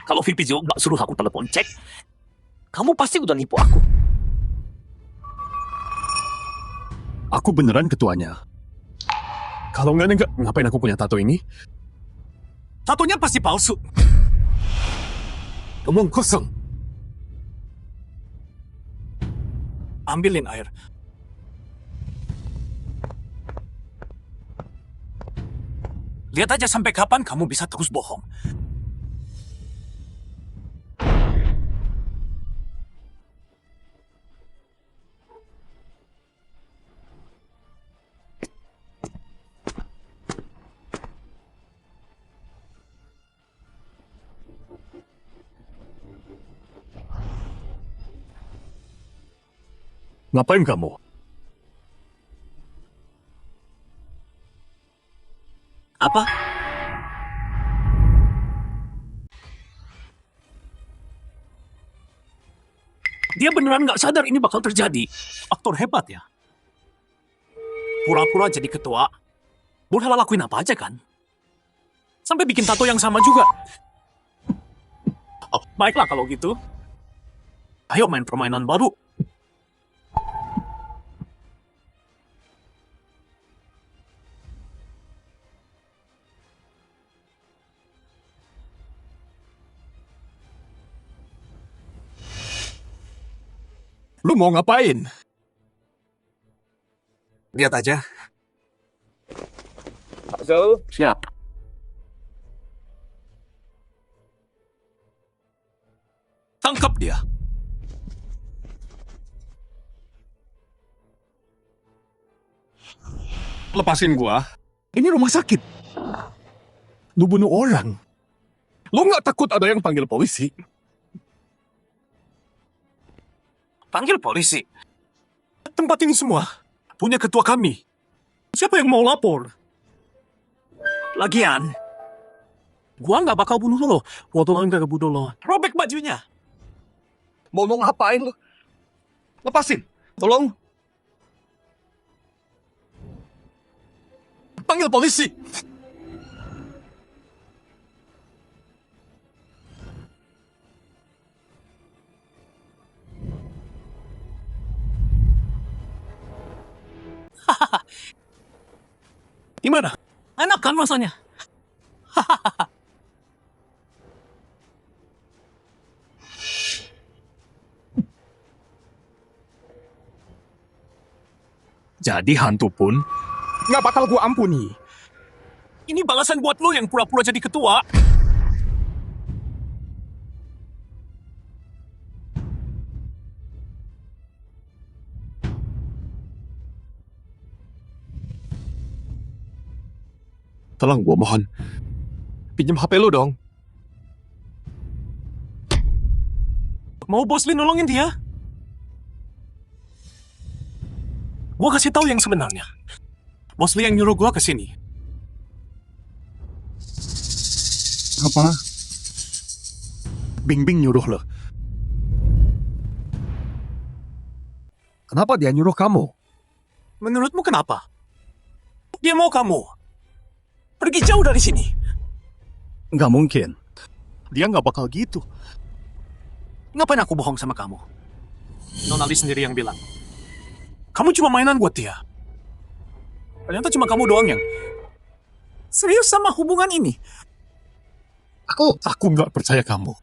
Kalau VP Jo nggak suruh aku telepon cek, kamu pasti udah nipu aku. Aku beneran ketuanya. Kalau enggak, ngapain aku punya tato ini? Tatonya pasti palsu. Omong kosong. Ambilin air. Lihat aja sampai kapan kamu bisa terus bohong. Ngapain kamu? Apa? Dia beneran nggak sadar ini bakal terjadi. Aktor hebat ya. Pura-pura jadi ketua. Boleh lakuin apa aja kan? Sampai bikin tato yang sama juga. Oh, baiklah kalau gitu. Ayo main permainan baru. Lu mau ngapain? Lihat aja. Siap. Tangkap dia. Lepasin gua. Ini rumah sakit. Lu bunuh orang. Lu nggak takut ada yang panggil polisi? Panggil polisi. Tempat ini semua punya ketua kami. Siapa yang mau lapor? Lagian, gua nggak bakal bunuh lo. Waktu lo nggak bunuh lo. Robek bajunya. Mau ngapain lu? Lepasin. Tolong. Panggil polisi. Gimana? Enak kan rasanya? Jadi hantu pun nggak bakal gua ampuni. Ini balasan buat lo yang pura-pura jadi ketua. Tolong gua mohon. Pinjam HP lu dong. Mau Bos Lin nolongin dia? Gua kasih tahu yang sebenarnya. Bos Lin yang nyuruh gua ke sini. Apa? Bing nyuruh lo. Kenapa dia nyuruh kamu? Menurutmu kenapa? Dia mau kamu pergi jauh dari sini. Nggak mungkin. Dia nggak bakal gitu. Ngapain aku bohong sama kamu? Nona Ali sendiri yang bilang. Kamu cuma mainan buat dia. Ternyata cuma kamu doang yang serius sama hubungan ini. Aku nggak percaya kamu.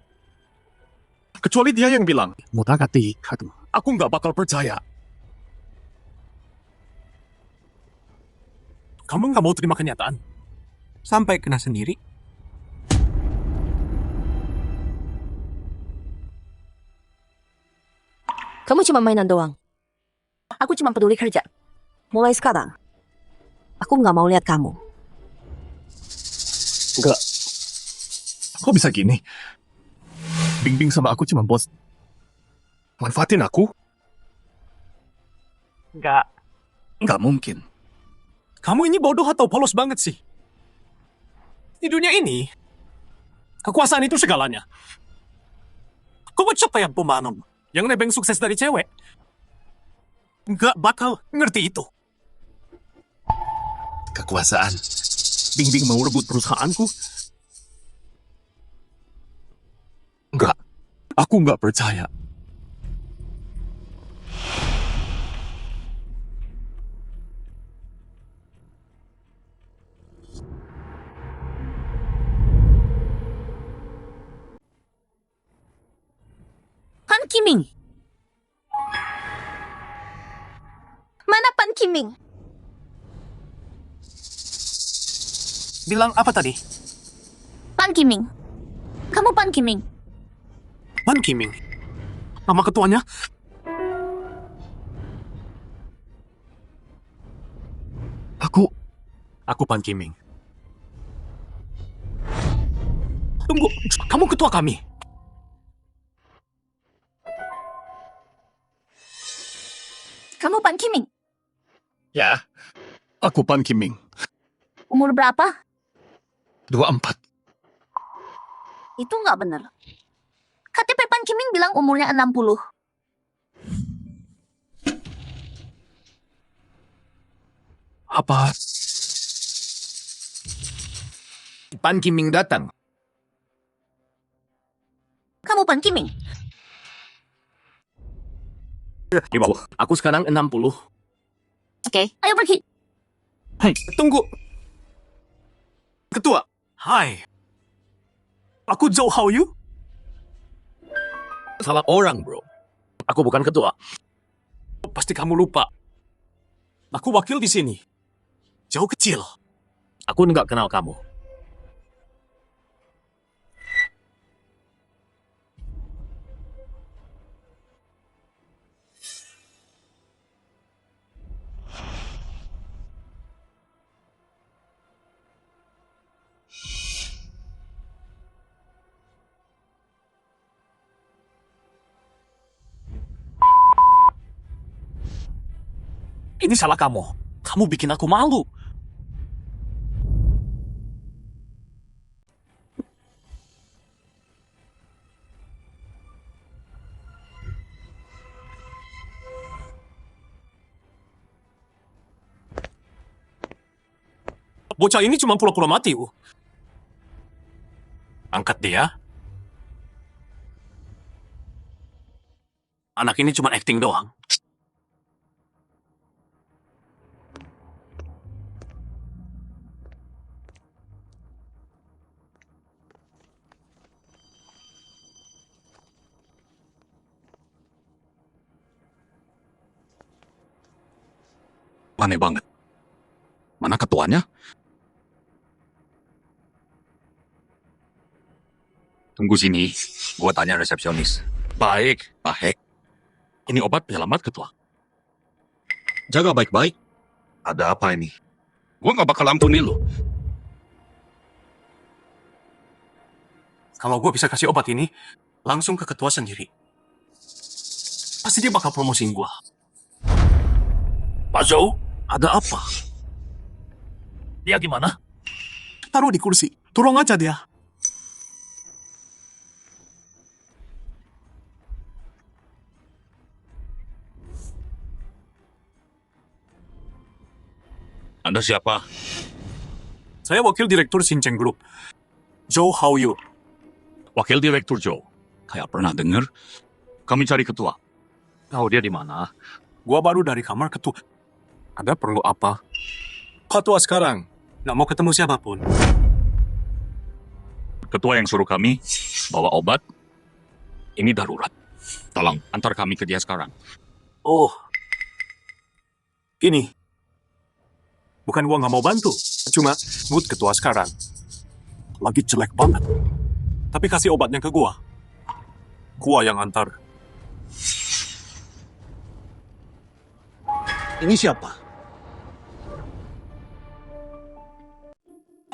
Kecuali dia yang bilang. Mutakati. Aku nggak bakal percaya. Kamu nggak mau terima kenyataan? Sampai kena sendiri? Kamu cuma mainan doang. Aku cuma peduli kerja. Mulai sekarang, aku nggak mau lihat kamu. Enggak. Kok bisa gini? Bingbing sama aku cuma bos. Manfaatin aku? Enggak. Nggak mungkin. Kamu ini bodoh atau polos banget sih? Di dunia ini, kekuasaan itu segalanya. Kau siapa yang pemanon? Yang nebeng sukses dari cewek? Nggak bakal ngerti itu. Kekuasaan. Bingbing mau rebut perusahaanku? Enggak. Aku nggak percaya. Pan Kiming. Mana Pan Kiming? Bilang apa tadi? Pan Kiming. Kamu Pan Kiming. Pan Kiming. Nama ketuanya? Aku Pan Kiming. Tunggu, kamu ketua kami. Kamu Pan Kiming. Ya. Aku Pan Kiming. Umur berapa? 24. Itu nggak bener. KTP Pan Kiming bilang umurnya 60. Apa? Pan Kiming datang. Kamu Pan Kiming. Di bawah. Aku sekarang 60. Oke, ayo pergi. Hai, tunggu. Ketua. Hai. Aku Zhou Haoyu. Salah orang, bro. Aku bukan ketua. Pasti kamu lupa. Aku wakil di sini. Jauh kecil. Aku nggak kenal kamu. Ini salah kamu. Kamu bikin aku malu. Bocah ini cuma pura-pura mati. Angkat dia. Anak ini cuma acting doang. Aneh banget. Mana ketuanya? Tunggu sini, gua tanya resepsionis. Baik, baik. Ini obat penyelamat ketua. Jaga baik-baik. Ada apa ini? Gua nggak bakal ampuni lu. Kalau gue bisa kasih obat ini, langsung ke ketua sendiri. Pasti dia bakal promosiin gue. Pak Zhou, ada apa? Dia gimana? Taruh di kursi. Turun aja dia. Anda siapa? Saya wakil direktur Xinjiang Group. Zhou Haoyu. Wakil Direktur Joe. Kayak pernah denger. Kami cari ketua. Tahu dia di mana? Gua baru dari kamar ketua. Ada perlu apa? Ketua sekarang. Nggak mau ketemu siapapun. Ketua yang suruh kami bawa obat. Ini darurat. Tolong antar kami ke dia sekarang. Oh. Ini. Bukan gua nggak mau bantu. Cuma mood ketua sekarang lagi jelek banget. Tapi kasih obatnya ke gua. Gua yang antar. Ini siapa?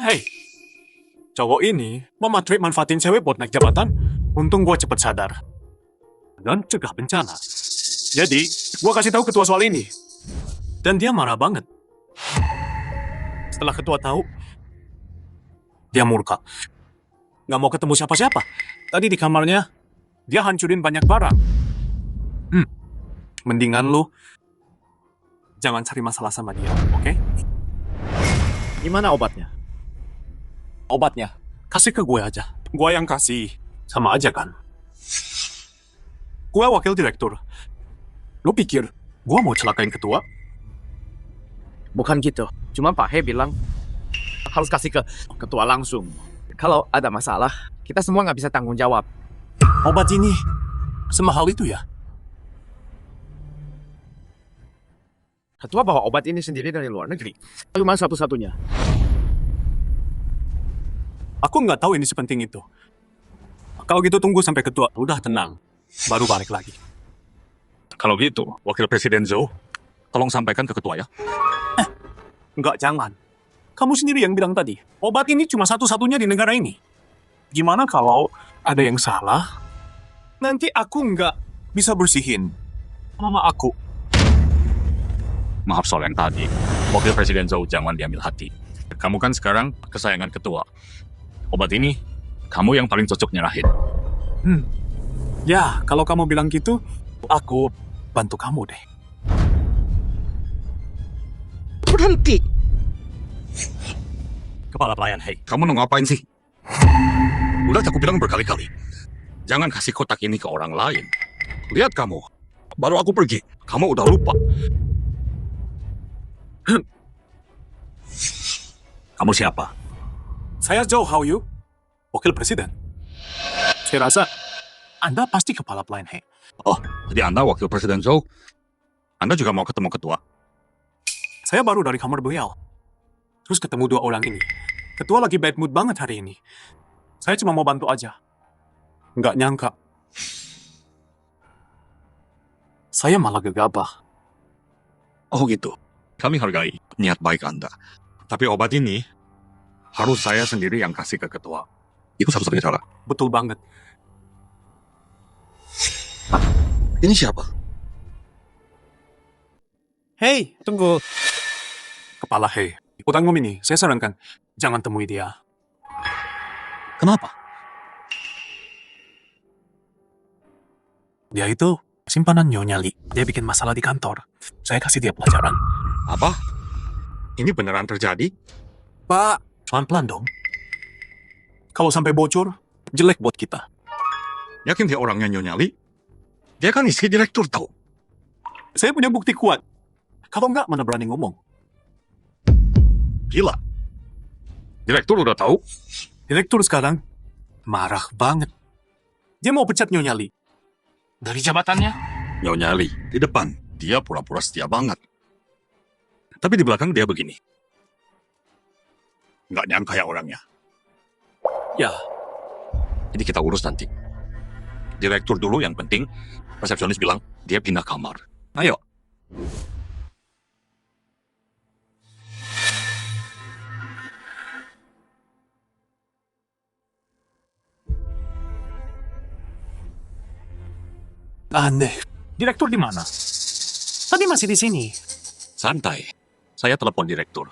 Hei, cowok ini mematrik manfaatin cewek buat naik jabatan. Untung gua cepet sadar. Dan cegah bencana. Jadi, gua kasih tahu ketua soal ini. Dan dia marah banget. Setelah ketua tahu, dia murka. Nggak mau ketemu siapa-siapa. Tadi di kamarnya, dia hancurin banyak barang. Mendingan lu jangan cari masalah sama dia, oke? Gimana obatnya? Obatnya, kasih ke gue aja. Gue yang kasih. Sama aja kan? Gue wakil direktur. Lu pikir gue mau celakain ketua? Bukan gitu. Cuma Pak He bilang harus kasih ke ketua langsung. Kalau ada masalah, kita semua nggak bisa tanggung jawab. Obat ini semahal itu ya? Ketua bawa obat ini sendiri dari luar negeri. Cuma satu-satunya. Aku nggak tahu ini sepenting itu. Kalau gitu tunggu sampai ketua udah tenang. Baru balik lagi. Kalau gitu, Wakil Presiden Zhou, tolong sampaikan ke ketua ya. Nggak, jangan. Kamu sendiri yang bilang tadi, obat ini cuma satu-satunya di negara ini. Gimana kalau ada yang salah? Nanti aku nggak bisa bersihin mama aku. Maaf soal yang tadi. Wakil Presiden Zhou jangan diambil hati. Kamu kan sekarang kesayangan ketua. Obat ini, kamu yang paling cocok nyerahin. Ya, kalau kamu bilang gitu, aku bantu kamu deh. Berhenti! Kepala pelayan, hei. Kamu mau ngapain sih? Udah aku bilang berkali-kali. Jangan kasih kotak ini ke orang lain. Lihat kamu. Baru aku pergi. Kamu udah lupa. Kamu siapa? Saya Zhou Haoyu, wakil presiden. Saya rasa Anda pasti kepala pelayan He. Oh, jadi Anda Wakil Presiden Zhou? Anda juga mau ketemu ketua? Saya baru dari kamar beliau. Terus ketemu dua orang ini. Ketua lagi bad mood banget hari ini. Saya cuma mau bantu aja. Nggak nyangka. Saya malah gegabah. Oh gitu. Kami hargai niat baik Anda. Tapi obat ini harus saya sendiri yang kasih ke ketua. Itu satu-satunya cara. Betul banget. Ini siapa? Hei, tunggu. Kepala He. Utang ini, saya sarankan jangan temui dia. Kenapa? Dia itu simpanan Nyonya Li. Dia bikin masalah di kantor. Saya kasih dia pelajaran. Apa? Ini beneran terjadi? Pak, pelan-pelan dong. Kalau sampai bocor, jelek buat kita. Yakin dia orangnya Nyonya Li? Dia kan istri direktur tahu. Saya punya bukti kuat. Kalau nggak, mana berani ngomong. Gila. Direktur udah tahu? Direktur sekarang marah banget. Dia mau pecat Nyonya Li. Dari jabatannya. Nyonya Li, di depan, dia pura-pura setia banget. Tapi di belakang dia begini. Nggak nyangka ya orangnya. Ya, Jadi kita urus nanti. Direktur dulu yang penting. Resepsionis bilang, dia pindah kamar. Ayo. aneh. Direktur di mana? Tadi masih di sini. Santai. Saya telepon direktur.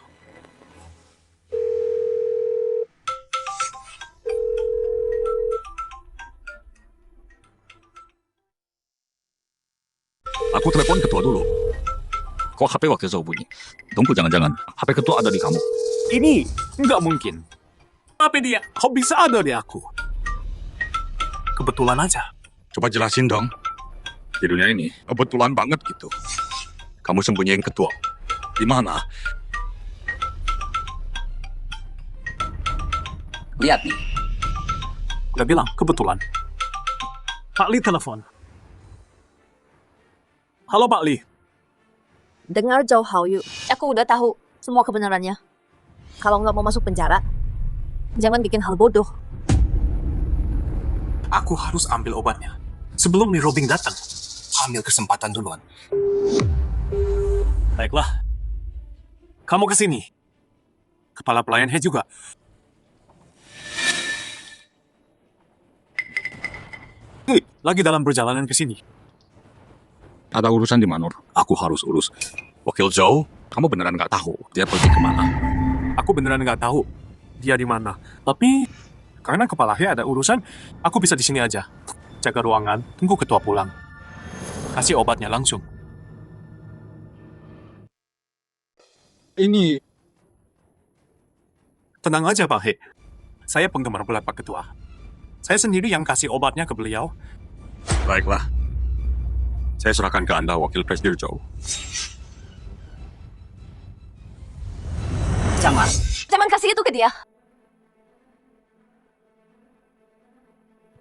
Aku telepon ketua dulu. Kok HP wakil Zhou bunyi? Tunggu, jangan-jangan HP ketua ada di kamu. Ini nggak mungkin. Apa dia? Kok bisa ada di aku? Kebetulan aja. Coba jelasin dong. Di dunia ini, kebetulan banget gitu. Kamu sembunyiin ketua. Di mana? Lihat nih. Udah bilang, kebetulan. Pak Li telepon. Halo Pak Li. Dengar Zhou Haoyu, aku udah tahu semua kebenarannya. Kalau nggak mau masuk penjara, jangan bikin hal bodoh. Aku harus ambil obatnya. Sebelum Li Robing datang, ambil kesempatan duluan. Baiklah. Kamu ke sini. Kepala pelayan He juga. Lagi dalam perjalanan ke sini. Ada urusan di Manor. Aku harus urus. Wakil Joe, kamu beneran nggak tahu dia pergi kemana? Aku beneran nggak tahu dia di mana. Tapi karena kepala He ada urusan, aku bisa di sini aja. Jaga ruangan, tunggu ketua pulang. Kasih obatnya langsung. Ini Tenang aja Pak He. Saya penggemar berat Pak Ketua. Saya sendiri yang kasih obatnya ke beliau. baiklah. Saya serahkan ke Anda, Wakil Presidir Joe. Jangan kasih itu ke dia.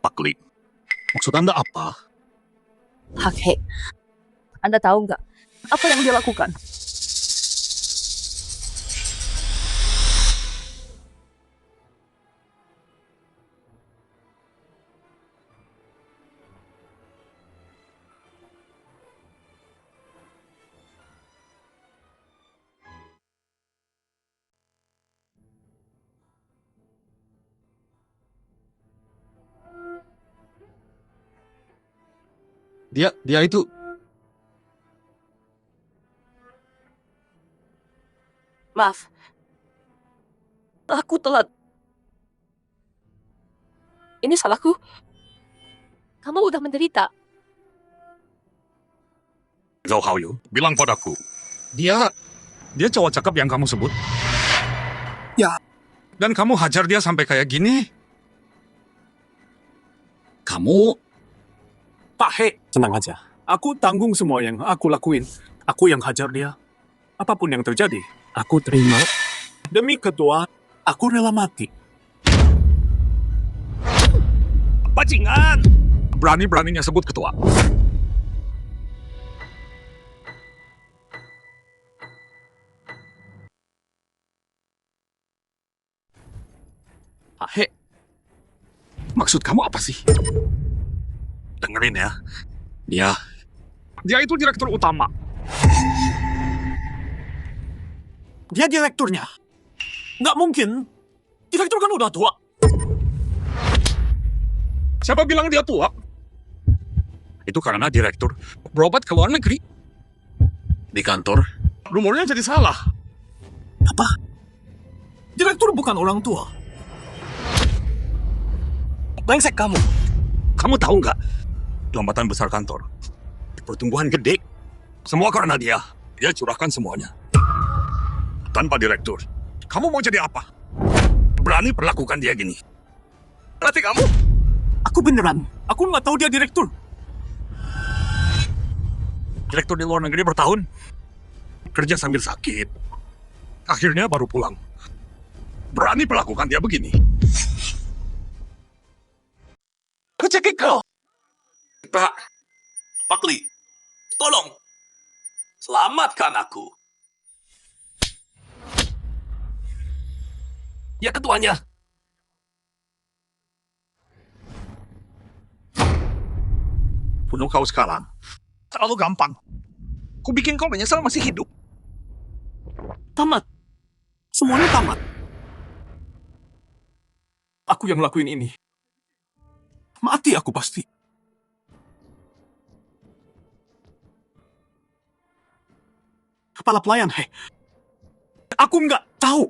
Pak Lee, maksud Anda apa? Hak He. Anda tahu nggak apa yang dia lakukan? Dia itu... Maaf. Aku telat. Ini salahku. Kamu udah menderita. Zhou Haoyu, bilang padaku. Dia cowok cakep yang kamu sebut? Ya. Dan kamu hajar dia sampai kayak gini? Kamu... Pak He, tenang aja. Aku tanggung semua yang aku lakuin. Aku yang hajar dia. Apapun yang terjadi, aku terima. Demi ketua, aku rela mati. Bajingan! Berani-beraninya sebut ketua. Pak He, Maksud kamu apa sih? Dengerin ya. Dia itu direktur utama. dia direkturnya. Nggak mungkin. Direktur kan udah tua. Siapa bilang dia tua? Itu karena direktur berobat ke luar negeri. Di kantor, rumornya jadi salah. Apa? Direktur bukan orang tua. Brengsek kamu. Kamu tahu nggak? Lambatan besar kantor. Pertumbuhan gede. Semua karena dia. Dia curahkan semuanya. Tanpa direktur, kamu mau jadi apa? Berani perlakukan dia gini. Berarti kamu? Aku beneran. Aku nggak tahu dia direktur. Direktur di luar negeri bertahun. Kerja sambil sakit. Akhirnya baru pulang. Berani perlakukan dia begini. Kecekik kau. Pak Lee, tolong, selamatkan aku. Ya ketuanya. Bunuh kau sekarang. Terlalu gampang. Ku bikin kau menyesal masih hidup. Tamat. Semuanya tamat. Aku yang lakuin ini. Mati aku pasti. Kepala pelayan, He. Aku nggak tahu.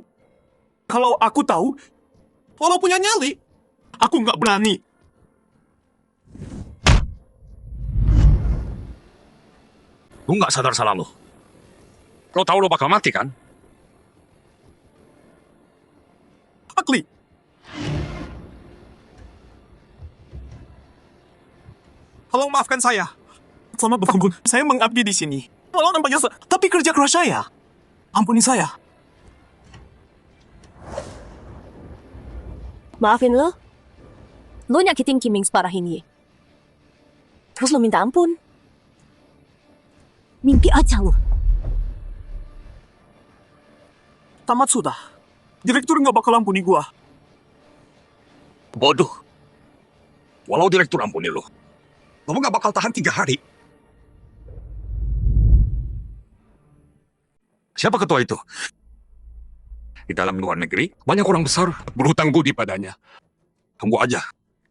Kalau aku tahu, walau punya nyali, aku nggak berani. Lu nggak sadar salah lo. Lo tahu lo bakal mati kan? Pak Lee. Tolong maafkan saya. Selama bertahun saya mengabdi di sini. Walau nampaknya tapi kerja keras saya. Ampuni saya. Maafin lo. Lo nyakitin Kiming separah ini. Terus lo minta ampun. Mimpi aja lo. Tamat sudah. Direktur nggak bakal ampuni gua. Bodoh. Walau direktur ampuni lo. Lo nggak bakal tahan 3 hari. Siapa ketua itu? Di dalam luar negeri, banyak orang besar berhutang budi padanya. Tunggu aja,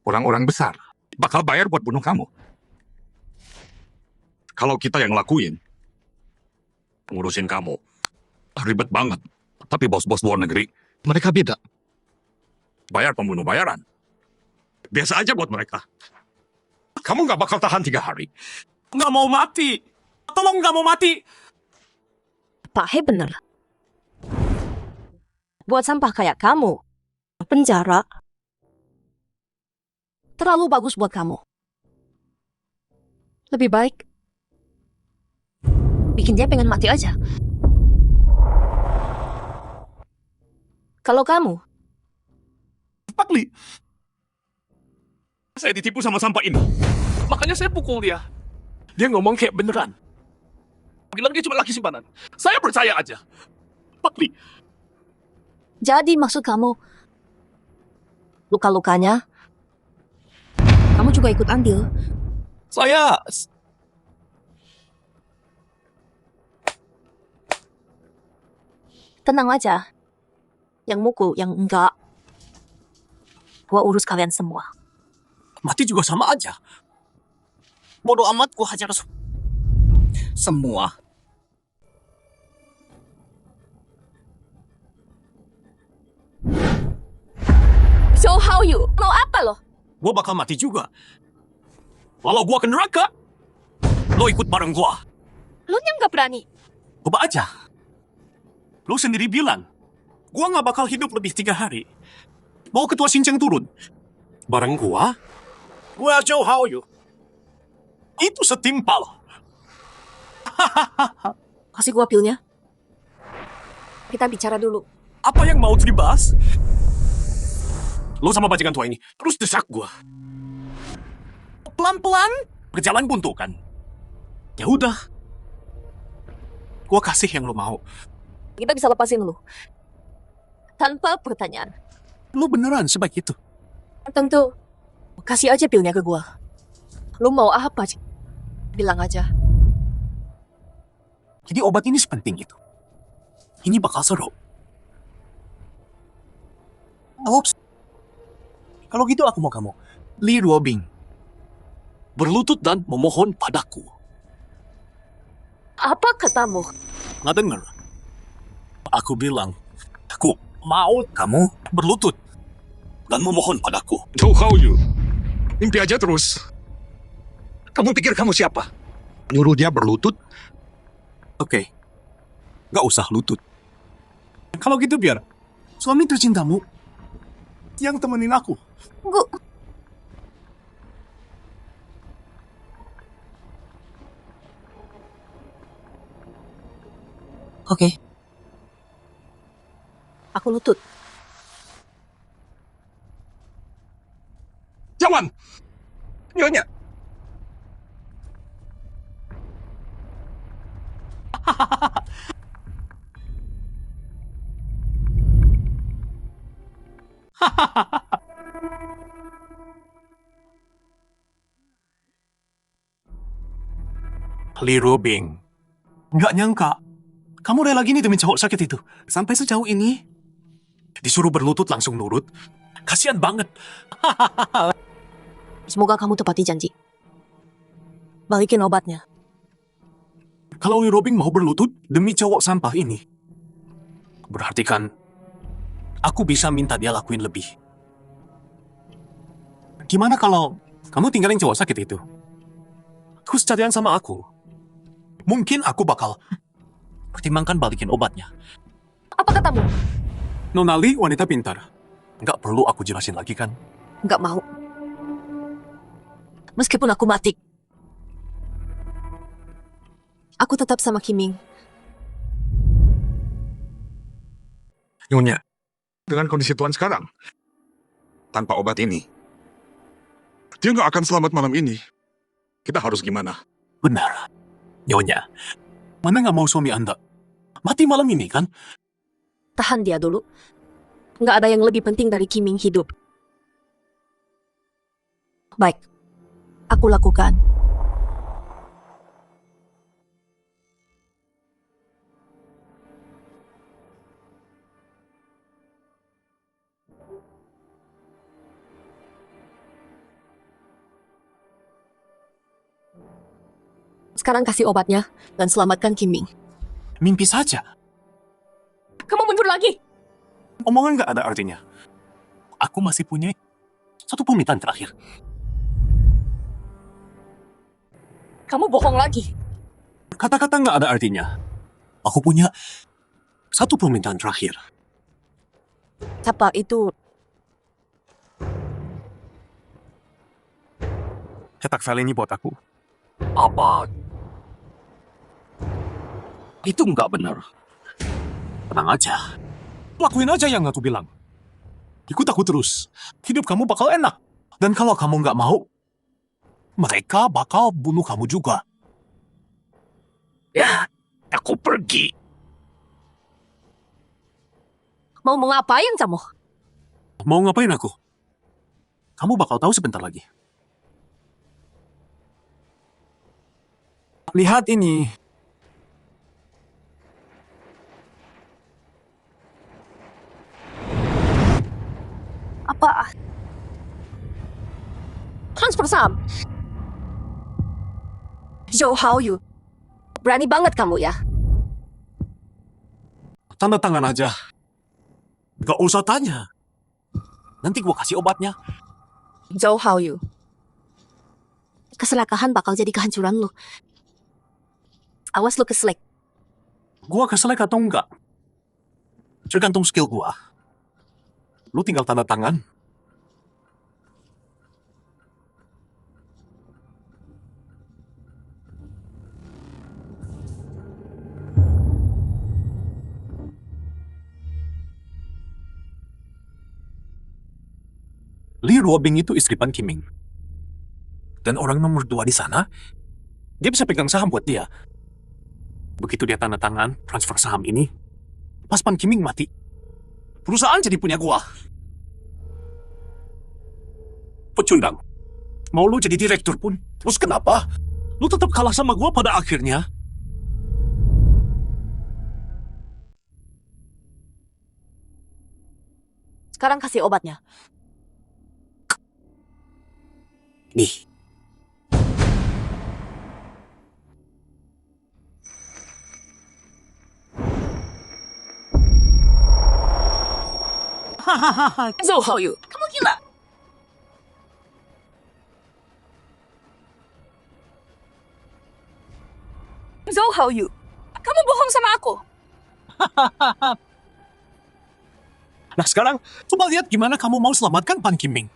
orang-orang besar bakal bayar buat bunuh kamu. Kalau kita yang lakuin, ngurusin kamu, ribet banget. Tapi bos-bos luar negeri, mereka beda. Bayar pembunuh bayaran. Biasa aja buat mereka. Kamu nggak bakal tahan 3 hari. Nggak mau mati. Tolong nggak mau mati. Pak He bener. Buat sampah kayak kamu, penjara terlalu bagus buat kamu. Lebih baik bikin dia pengen mati aja. Kalau kamu, Pak Li. Saya ditipu sama sampah ini. Makanya saya pukul dia. Dia ngomong kayak beneran. Bilang dia cuma laki simpanan. Saya percaya aja. Pak Li. jadi maksud kamu, luka-lukanya, kamu juga ikut andil. Saya... Tenang aja. Yang mukul, yang enggak. Gua urus kalian semua. Mati juga sama aja. Bodoh amat gua hajar semua. So how you? Mau apa lo? Gua bakal mati juga. Kalau gua ke neraka, lo ikut bareng gua. Lo yang nggak berani. Coba aja. Lo sendiri bilang, gua nggak bakal hidup lebih 3 hari. Mau ketua Shincang turun. Bareng gua? Well, Joe, how you? Itu setimpal. Kasih gua pilnya. Kita bicara dulu. Apa yang mau dibahas? Lo sama bajingan tua ini terus desak gua. Pelan-pelan berjalan buntu kan. Ya udah. Gua kasih yang lo mau. Kita bisa lepasin lo. Tanpa pertanyaan. Lo beneran sebaik itu? Tentu. Kasih aja pilnya ke gua. Lo mau apa? Bilang aja. Jadi obat ini sepenting itu. Ini bakal seru. Oops. Kalau gitu aku mau kamu. Li Ruobing. Berlutut dan memohon padaku. Apa katamu? Nggak denger? Aku bilang, aku mau kamu berlutut dan memohon padaku. Joe How You. Mimpi aja terus. Kamu pikir kamu siapa? Nyuruh dia berlutut? Oke. Nggak usah lutut. Kalau gitu biar suami tercintamu yang temenin aku. Gua... Oke. Aku lutut. Jangan! Nyonya! Li Ruobing. Nggak nyangka. Kamu rela gini demi cowok sakit itu. Sampai sejauh ini. Disuruh berlutut langsung nurut. Kasian banget. Semoga kamu tepati janji. Balikin obatnya. Kalau Li Ruobing mau berlutut demi cowok sampah ini. Berarti kan aku bisa minta dia lakuin lebih. Gimana kalau kamu tinggalin cowok sakit itu? Terus carian sama aku. Mungkin aku bakal pertimbangkan balikin obatnya. Apa katamu? Nona Li wanita pintar. Nggak perlu aku jelasin lagi kan? Nggak mau. Meskipun aku mati. Aku tetap sama Kiming. Nyonya, dengan kondisi Tuan sekarang, tanpa obat ini, dia nggak akan selamat malam ini. Kita harus gimana? Benar. Nyonya, mana nggak mau suami Anda mati malam ini kan? Tahan dia dulu. Nggak ada yang lebih penting dari Kiming hidup. Baik. Aku lakukan. Sekarang kasih obatnya dan selamatkan Kiming. Mimpi saja. Kamu mundur lagi. Omongan nggak ada artinya. Aku masih punya satu permintaan terakhir. Kamu bohong lagi. Kata-kata nggak ada artinya. Aku punya satu permintaan terakhir. Apa itu? Cetak file ini buat aku. Apa? Itu nggak benar. Tenang aja. Lakuin aja yang aku bilang. Ikut aku terus. Hidup kamu bakal enak. Dan kalau kamu nggak mau, mereka bakal bunuh kamu juga. Ya, aku pergi. Mau ngapain kamu? Mau ngapain aku? Kamu bakal tahu sebentar lagi. Lihat ini. Apa? Transfer saham. Zhou Haoyu. Berani banget kamu ya. Tanda tangan aja. Gak usah tanya. Nanti gua kasih obatnya. Zhou Haoyu. Keserakahan bakal jadi kehancuran lu. Awas lu keselek. Gua keselek atau enggak? Tergantung skill gua. Lu tinggal tanda tangan. Li Ruobing itu istri Pan Kiming. Dan orang nomor 2 di sana, dia bisa pegang saham buat dia. Begitu dia tanda tangan transfer saham ini, pas Pan Kiming mati, perusahaan jadi punya gua. Pecundang. Mau lu jadi direktur pun, terus kenapa? Lu tetap kalah sama gua pada akhirnya. Sekarang kasih obatnya. Nih. Zhou Haoyu. Kamu gila. Zhou Haoyu. Kamu bohong sama aku. Nah sekarang, coba lihat gimana kamu mau selamatkan Pan Kiming.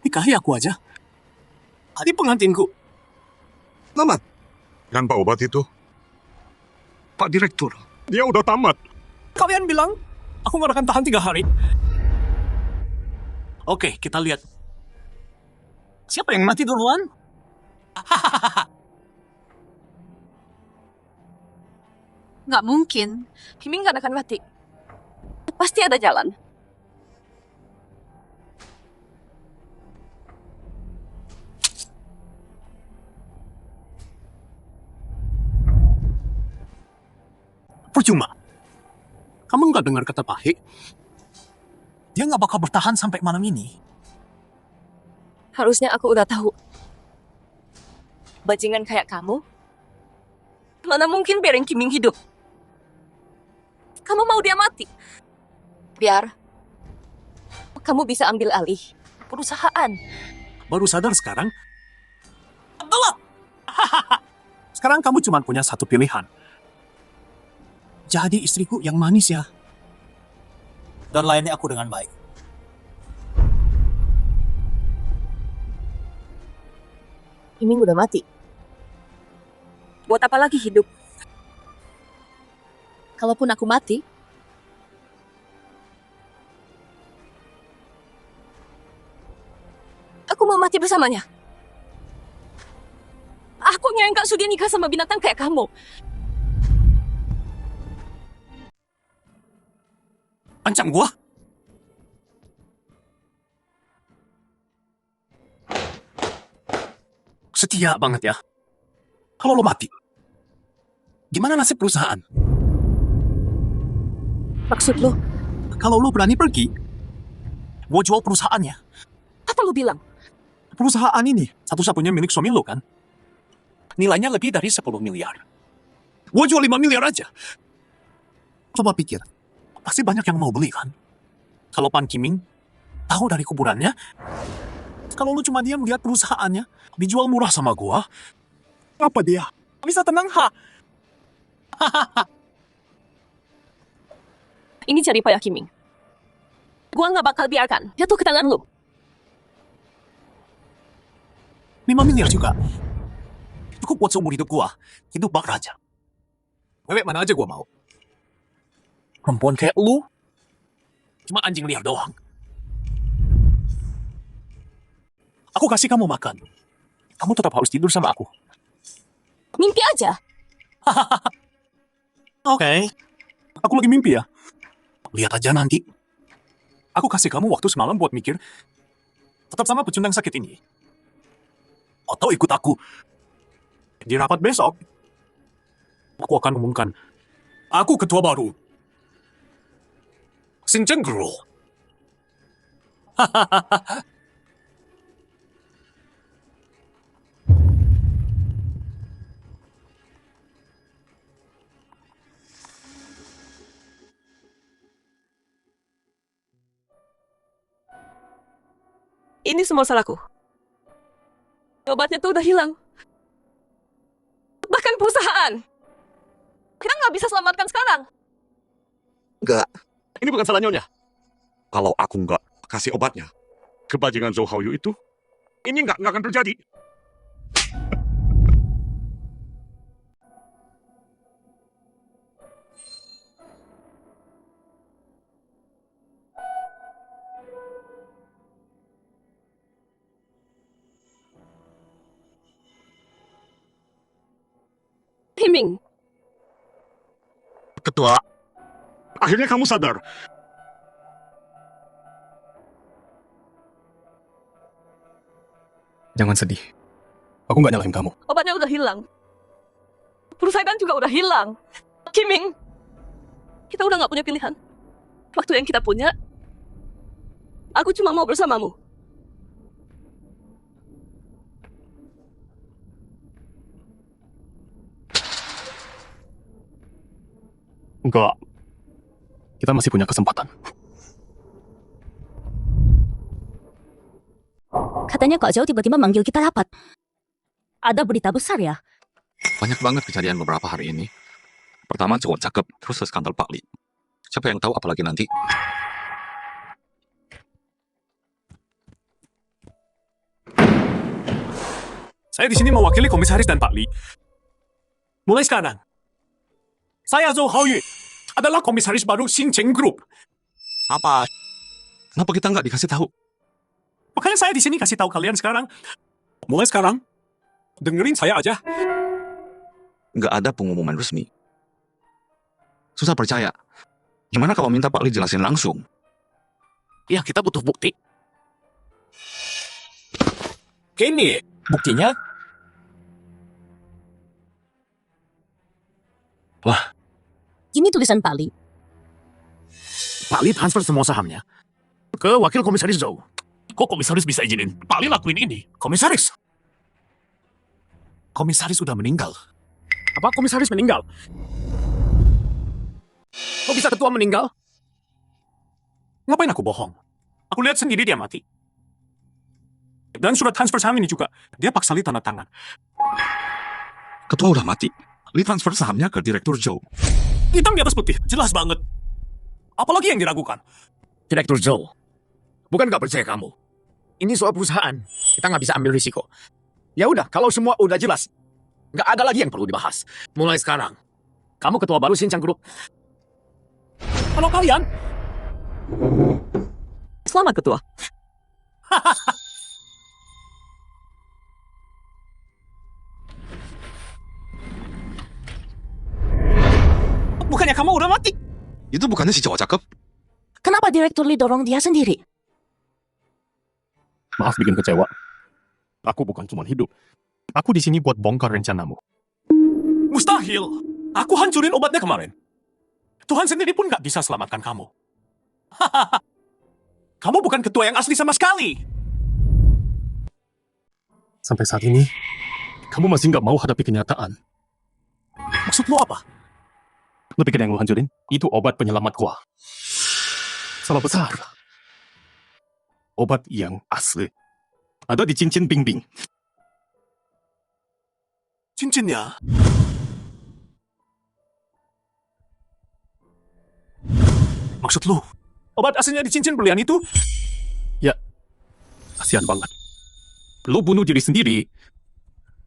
Nikahi aku aja. Tadi pengantinku. Tamat. Tanpa obat itu. Pak Direktur, dia udah tamat. Kalian bilang, aku nggak akan tahan 3 hari. Oke, kita lihat. Siapa yang mati duluan? Nggak mungkin. Kiming nggak akan mati. Pasti ada jalan. Percuma. Kamu nggak dengar kata Pahik? Dia nggak bakal bertahan sampai malam ini. Harusnya aku udah tahu. Bajingan kayak kamu, mana mungkin biarin Kiming hidup? Kamu mau dia mati? Biar kamu bisa ambil alih perusahaan. Baru sadar sekarang? Telat! Sekarang kamu cuma punya satu pilihan. Jadi istriku yang manis ya. Dan layani aku dengan baik. Kiming udah mati. Buat apa lagi hidup? Kalaupun aku mati, aku mau mati bersamanya. Aku yang gak sudi nikah sama binatang kayak kamu. Ancam gua? Setia banget ya. Kalau lo mati, gimana nasib perusahaan? Maksud lo, Kalau lo berani pergi, gua jual perusahaannya. apa lo bilang? Perusahaan ini satu-satunya milik suami lo kan? Nilainya lebih dari 10 miliar. Gua jual 5 miliar aja. Coba pikir, pasti banyak yang mau beli kan? Kalau Pan Kiming tahu dari kuburannya, kalau lu cuma diam lihat perusahaannya dijual murah sama gua, apa dia bisa tenang Ini cari payah Kiming. Gua nggak bakal biarkan jatuh ke tangan lu. 5 miliar juga. Cukup buat seumur hidup gua. Hidup bak raja. Bebek mana aja gua mau. Perempuan kayak lu, cuma anjing liar doang. Aku kasih kamu makan. Kamu tetap harus tidur sama aku. Mimpi aja. Oke. Aku lagi mimpi ya. Lihat aja nanti. Aku kasih kamu waktu semalam buat mikir. Tetap sama pecundang sakit ini. Atau ikut aku. Di rapat besok, aku akan umumkan. Aku ketua baru. Sinchen Guru. Ini semua salahku. Obatnya tuh udah hilang. Bahkan perusahaan. Kita nggak bisa selamatkan sekarang. Enggak. Ini bukan salah Nyonya. Kalau aku nggak kasih obatnya ke bajingan Zhou Haoyu itu, ini nggak akan terjadi. Himing, Ketua, akhirnya kamu sadar. Jangan sedih. Aku nggak nyalahin kamu. obatnya udah hilang. Perusahaan juga udah hilang. Kiming, kita udah nggak punya pilihan. Waktu yang kita punya, aku cuma mau bersamamu. Enggak. Kita masih punya kesempatan. Katanya Kak Zhao tiba-tiba manggil kita rapat. Ada berita besar ya? Banyak banget kejadian beberapa hari ini. Pertama cowok cakep, terus skandal Pak Li. Siapa yang tahu apalagi nanti? Saya di sini mewakili komisaris dan Pak Li. Mulai sekarang, saya Zhou Haoyu adalah komisaris baru Xinchen Group. Apa? Kenapa kita nggak dikasih tahu? Makanya saya di sini kasih tahu kalian sekarang. Mulai sekarang, dengerin saya aja. Nggak ada pengumuman resmi. Susah percaya. Gimana kalau minta Pak Li jelasin langsung? Ya, kita butuh bukti. Ini buktinya. Wah, Ini tulisan Pak Li. Pak Li transfer semua sahamnya ke wakil komisaris Zhou. kok komisaris bisa izinin Pak Li lakuin ini? Komisaris? Komisaris udah meninggal. Apa komisaris meninggal? Kok bisa ketua meninggal? Ngapain aku bohong? Aku lihat sendiri dia mati. Dan surat transfer saham ini juga, dia paksa Li tanda tangan. Ketua udah mati. Li transfer sahamnya ke Direktur Zhou. Hitam di atas putih, jelas banget. Apalagi yang diragukan? Direktur Zhou, bukan nggak percaya kamu. Ini soal perusahaan, kita nggak bisa ambil risiko. Ya udah, kalau semua udah jelas, nggak ada lagi yang perlu dibahas. Mulai sekarang, kamu ketua baru Xinjiang Group. Kalau kalian, Selamat ketua. bukannya kamu udah mati? Itu bukannya si cowok cakep? Kenapa Direktur Li dorong dia sendiri? Maaf bikin kecewa. Aku bukan cuma hidup. Aku di sini buat bongkar rencanamu. Mustahil. Aku hancurin obatnya kemarin. Tuhan sendiri pun nggak bisa selamatkan kamu. Kamu bukan ketua yang asli sama sekali. Sampai saat ini, kamu masih nggak mau hadapi kenyataan. Maksud lo apa? Lo pikir yang lo hancurin, itu obat penyelamat gua. Salah besar. Obat yang asli. Ada di cincin Bingbing. Cincinnya? Maksud lo, obat aslinya di cincin berlian itu? Kasihan banget. Lo bunuh diri sendiri.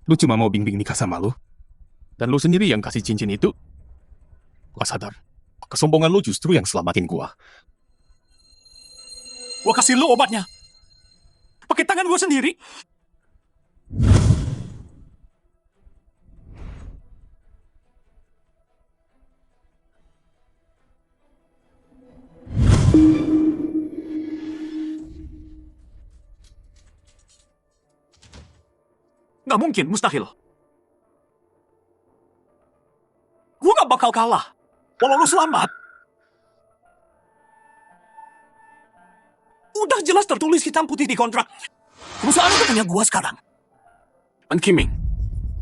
Lo cuma mau Bingbing nikah sama lo. Dan lo sendiri yang kasih cincin itu. Gua sadar. Kesombongan lo justru yang selamatin gua. Gua kasih lo obatnya. Pakai tangan gua sendiri. Nggak mungkin, mustahil. Gua nggak bakal kalah. Walau lo selamat. Udah jelas tertulis hitam putih di kontrak. Perusahaan itu punya gua sekarang. Dan Kiming,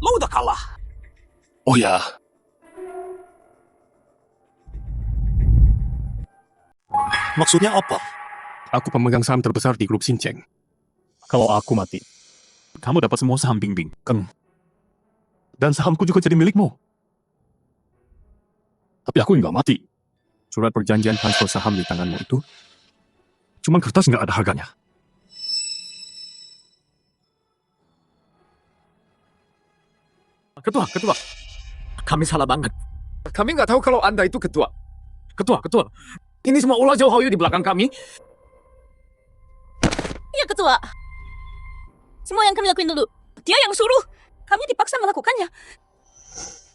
lo udah kalah. Oh ya. Maksudnya apa? Aku pemegang saham terbesar di grup Sinceng. Kalau aku mati, Kamu dapat semua saham Bingbing. dan sahamku juga jadi milikmu. Tapi aku nggak mati. Surat perjanjian transfer saham di tanganmu itu cuman kertas nggak ada harganya. Ketua. Kami salah banget. Kami nggak tahu kalau Anda itu ketua. Ketua. Ini semua ulah Zhou Haoyu di belakang kami. Iya, Ketua. Semua yang kami lakuin dulu. Dia yang suruh. Kami dipaksa melakukannya.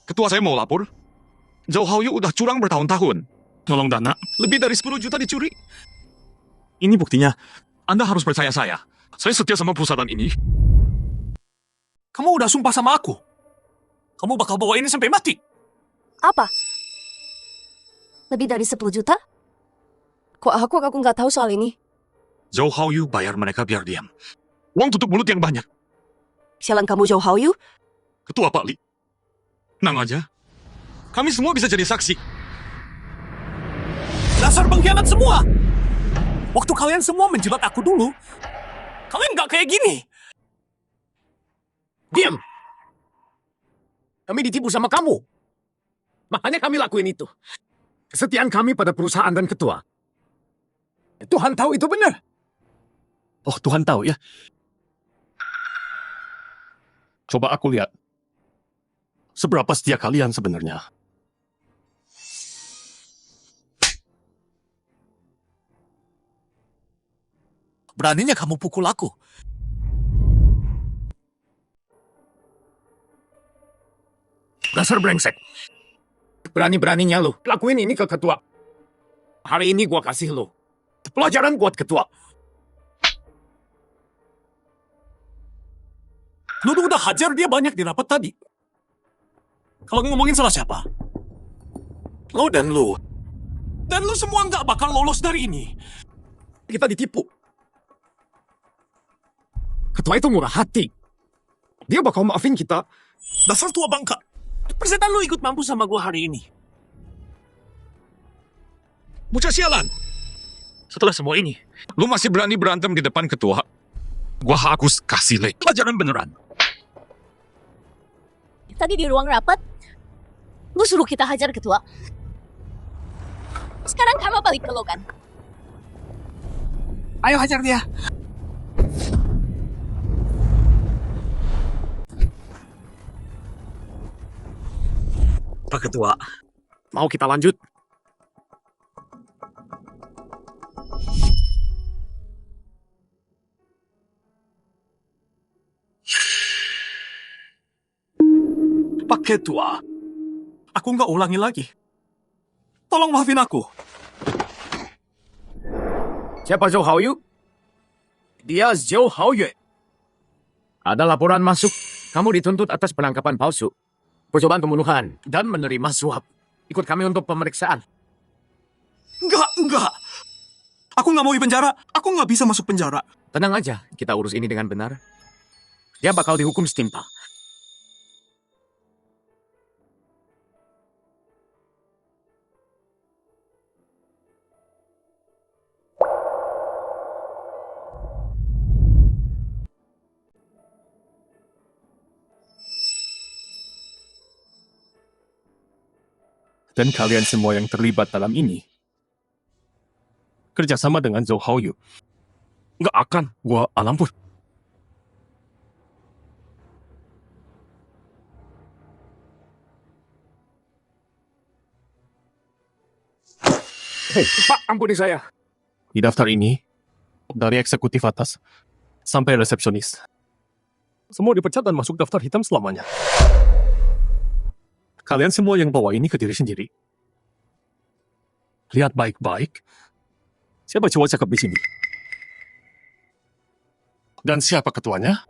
Ketua, saya mau lapor. Zhou Haoyu udah curang bertahun-tahun. Tolong dana. Lebih dari 10 juta dicuri. Ini buktinya. Anda harus percaya saya. Saya setia sama perusahaan ini. Kamu udah sumpah sama aku. Kamu bakal bawa ini sampai mati. Apa? Lebih dari 10 juta? Kok aku nggak tahu soal ini? Zhou Haoyu bayar mereka biar diam. Uang tutup mulut yang banyak. Sialan kamu Zhou Haoyu? Ketua Pak Li. Tenang aja. Kami semua bisa jadi saksi. Dasar pengkhianat semua. Waktu kalian semua menjilat aku dulu, kalian nggak kayak gini. Diam. Kami ditipu sama kamu. Makanya kami lakuin itu. Kesetiaan kami pada perusahaan dan ketua. Tuhan tahu itu benar. Oh, Tuhan tahu ya. Coba aku lihat. Seberapa setia kalian sebenarnya? Beraninya kamu pukul aku. Dasar brengsek. Berani-beraninya lu lakuin ini ke ketua. Hari ini gua kasih lu pelajaran buat ketua. Lu udah hajar dia banyak di rapat tadi. Kalau ngomongin salah siapa? Lo dan lu. Dan lu semua nggak bakal lolos dari ini. Kita ditipu. Ketua itu murah hati. Dia bakal maafin kita. Dasar tua bangka. Persetan lu ikut mampus sama gua hari ini. Bocah sialan. Setelah semua ini, Lu masih berani berantem di depan ketua? Gua harus kasih le pelajaran beneran. Tadi di ruang rapat, lu suruh kita hajar ketua. Sekarang kamu balik ke Logan. ayo hajar dia. Pak Ketua, mau kita lanjut? Pak Ketua, aku nggak ulangi lagi. Tolong maafin aku. Siapa Zhou Haoyu? Dia Zhou Haoyu. Ada laporan masuk. Kamu dituntut atas penangkapan palsu, percobaan pembunuhan, dan menerima suap. Ikut kami untuk pemeriksaan. Enggak. Aku nggak mau di penjara. Aku nggak bisa masuk penjara. Tenang aja, kita urus ini dengan benar. Dia bakal dihukum setimpal. Dan kalian semua yang terlibat dalam ini kerjasama dengan Zhou Haoyu. Nggak akan. Gua alam pun. Hei, Pak, ampuni saya. Di daftar ini, dari eksekutif atas sampai resepsionis, semua dipecat dan masuk daftar hitam selamanya. Kalian semua yang bawa ini ke diri sendiri. Lihat baik-baik, siapa cowok cakep di sini? Dan siapa ketuanya?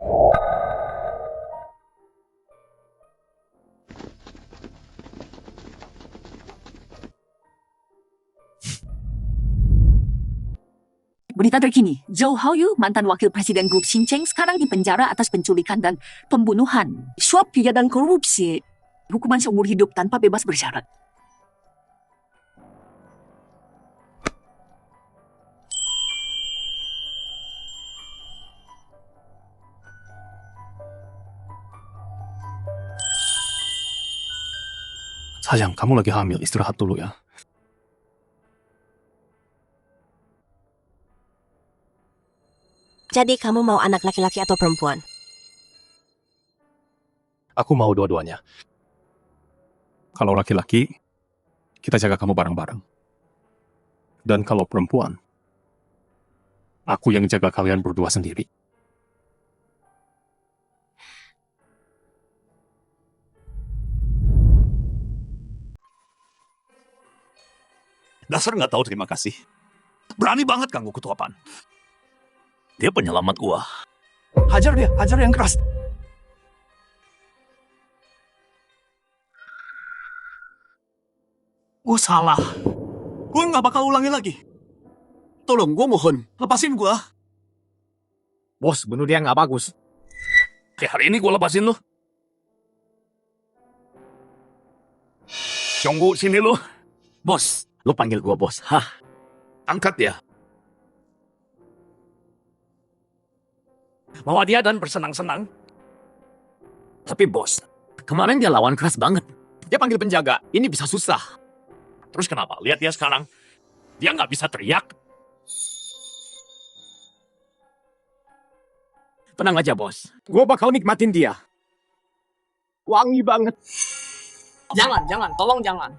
Berita terkini, Zhou Haoyu, mantan wakil presiden grup Xinjiang, sekarang dipenjara atas penculikan dan pembunuhan, suap juga dan korupsi. Hukuman seumur hidup tanpa bebas bersyarat. Sayang, kamu lagi hamil, istirahat dulu ya. Jadi kamu mau anak laki-laki atau perempuan? Aku mau dua-duanya. Kalau laki-laki, kita jaga kamu bareng-bareng. Dan kalau perempuan, aku yang jaga kalian berdua sendiri. Dasar nggak tahu terima kasih. Berani banget ganggu ketua PAN. Dia penyelamat gua. Hajar dia, hajar yang keras. Gua salah. Gua nggak bakal ulangi lagi. Tolong, gue mohon. Lepasin gua. Bos, bunuh dia nggak bagus. Kayak hari ini gua lepasin lu. Tunggu sini lu. Bos, lu panggil gue bos. Hah? Angkat dia. Bawa dia dan bersenang-senang. Tapi bos, kemarin dia lawan keras banget. Dia panggil penjaga, ini bisa susah. Terus kenapa? Lihat dia sekarang. Dia nggak bisa teriak. Tenang aja bos, gue bakal nikmatin dia. Wangi banget. Jangan, tolong jangan.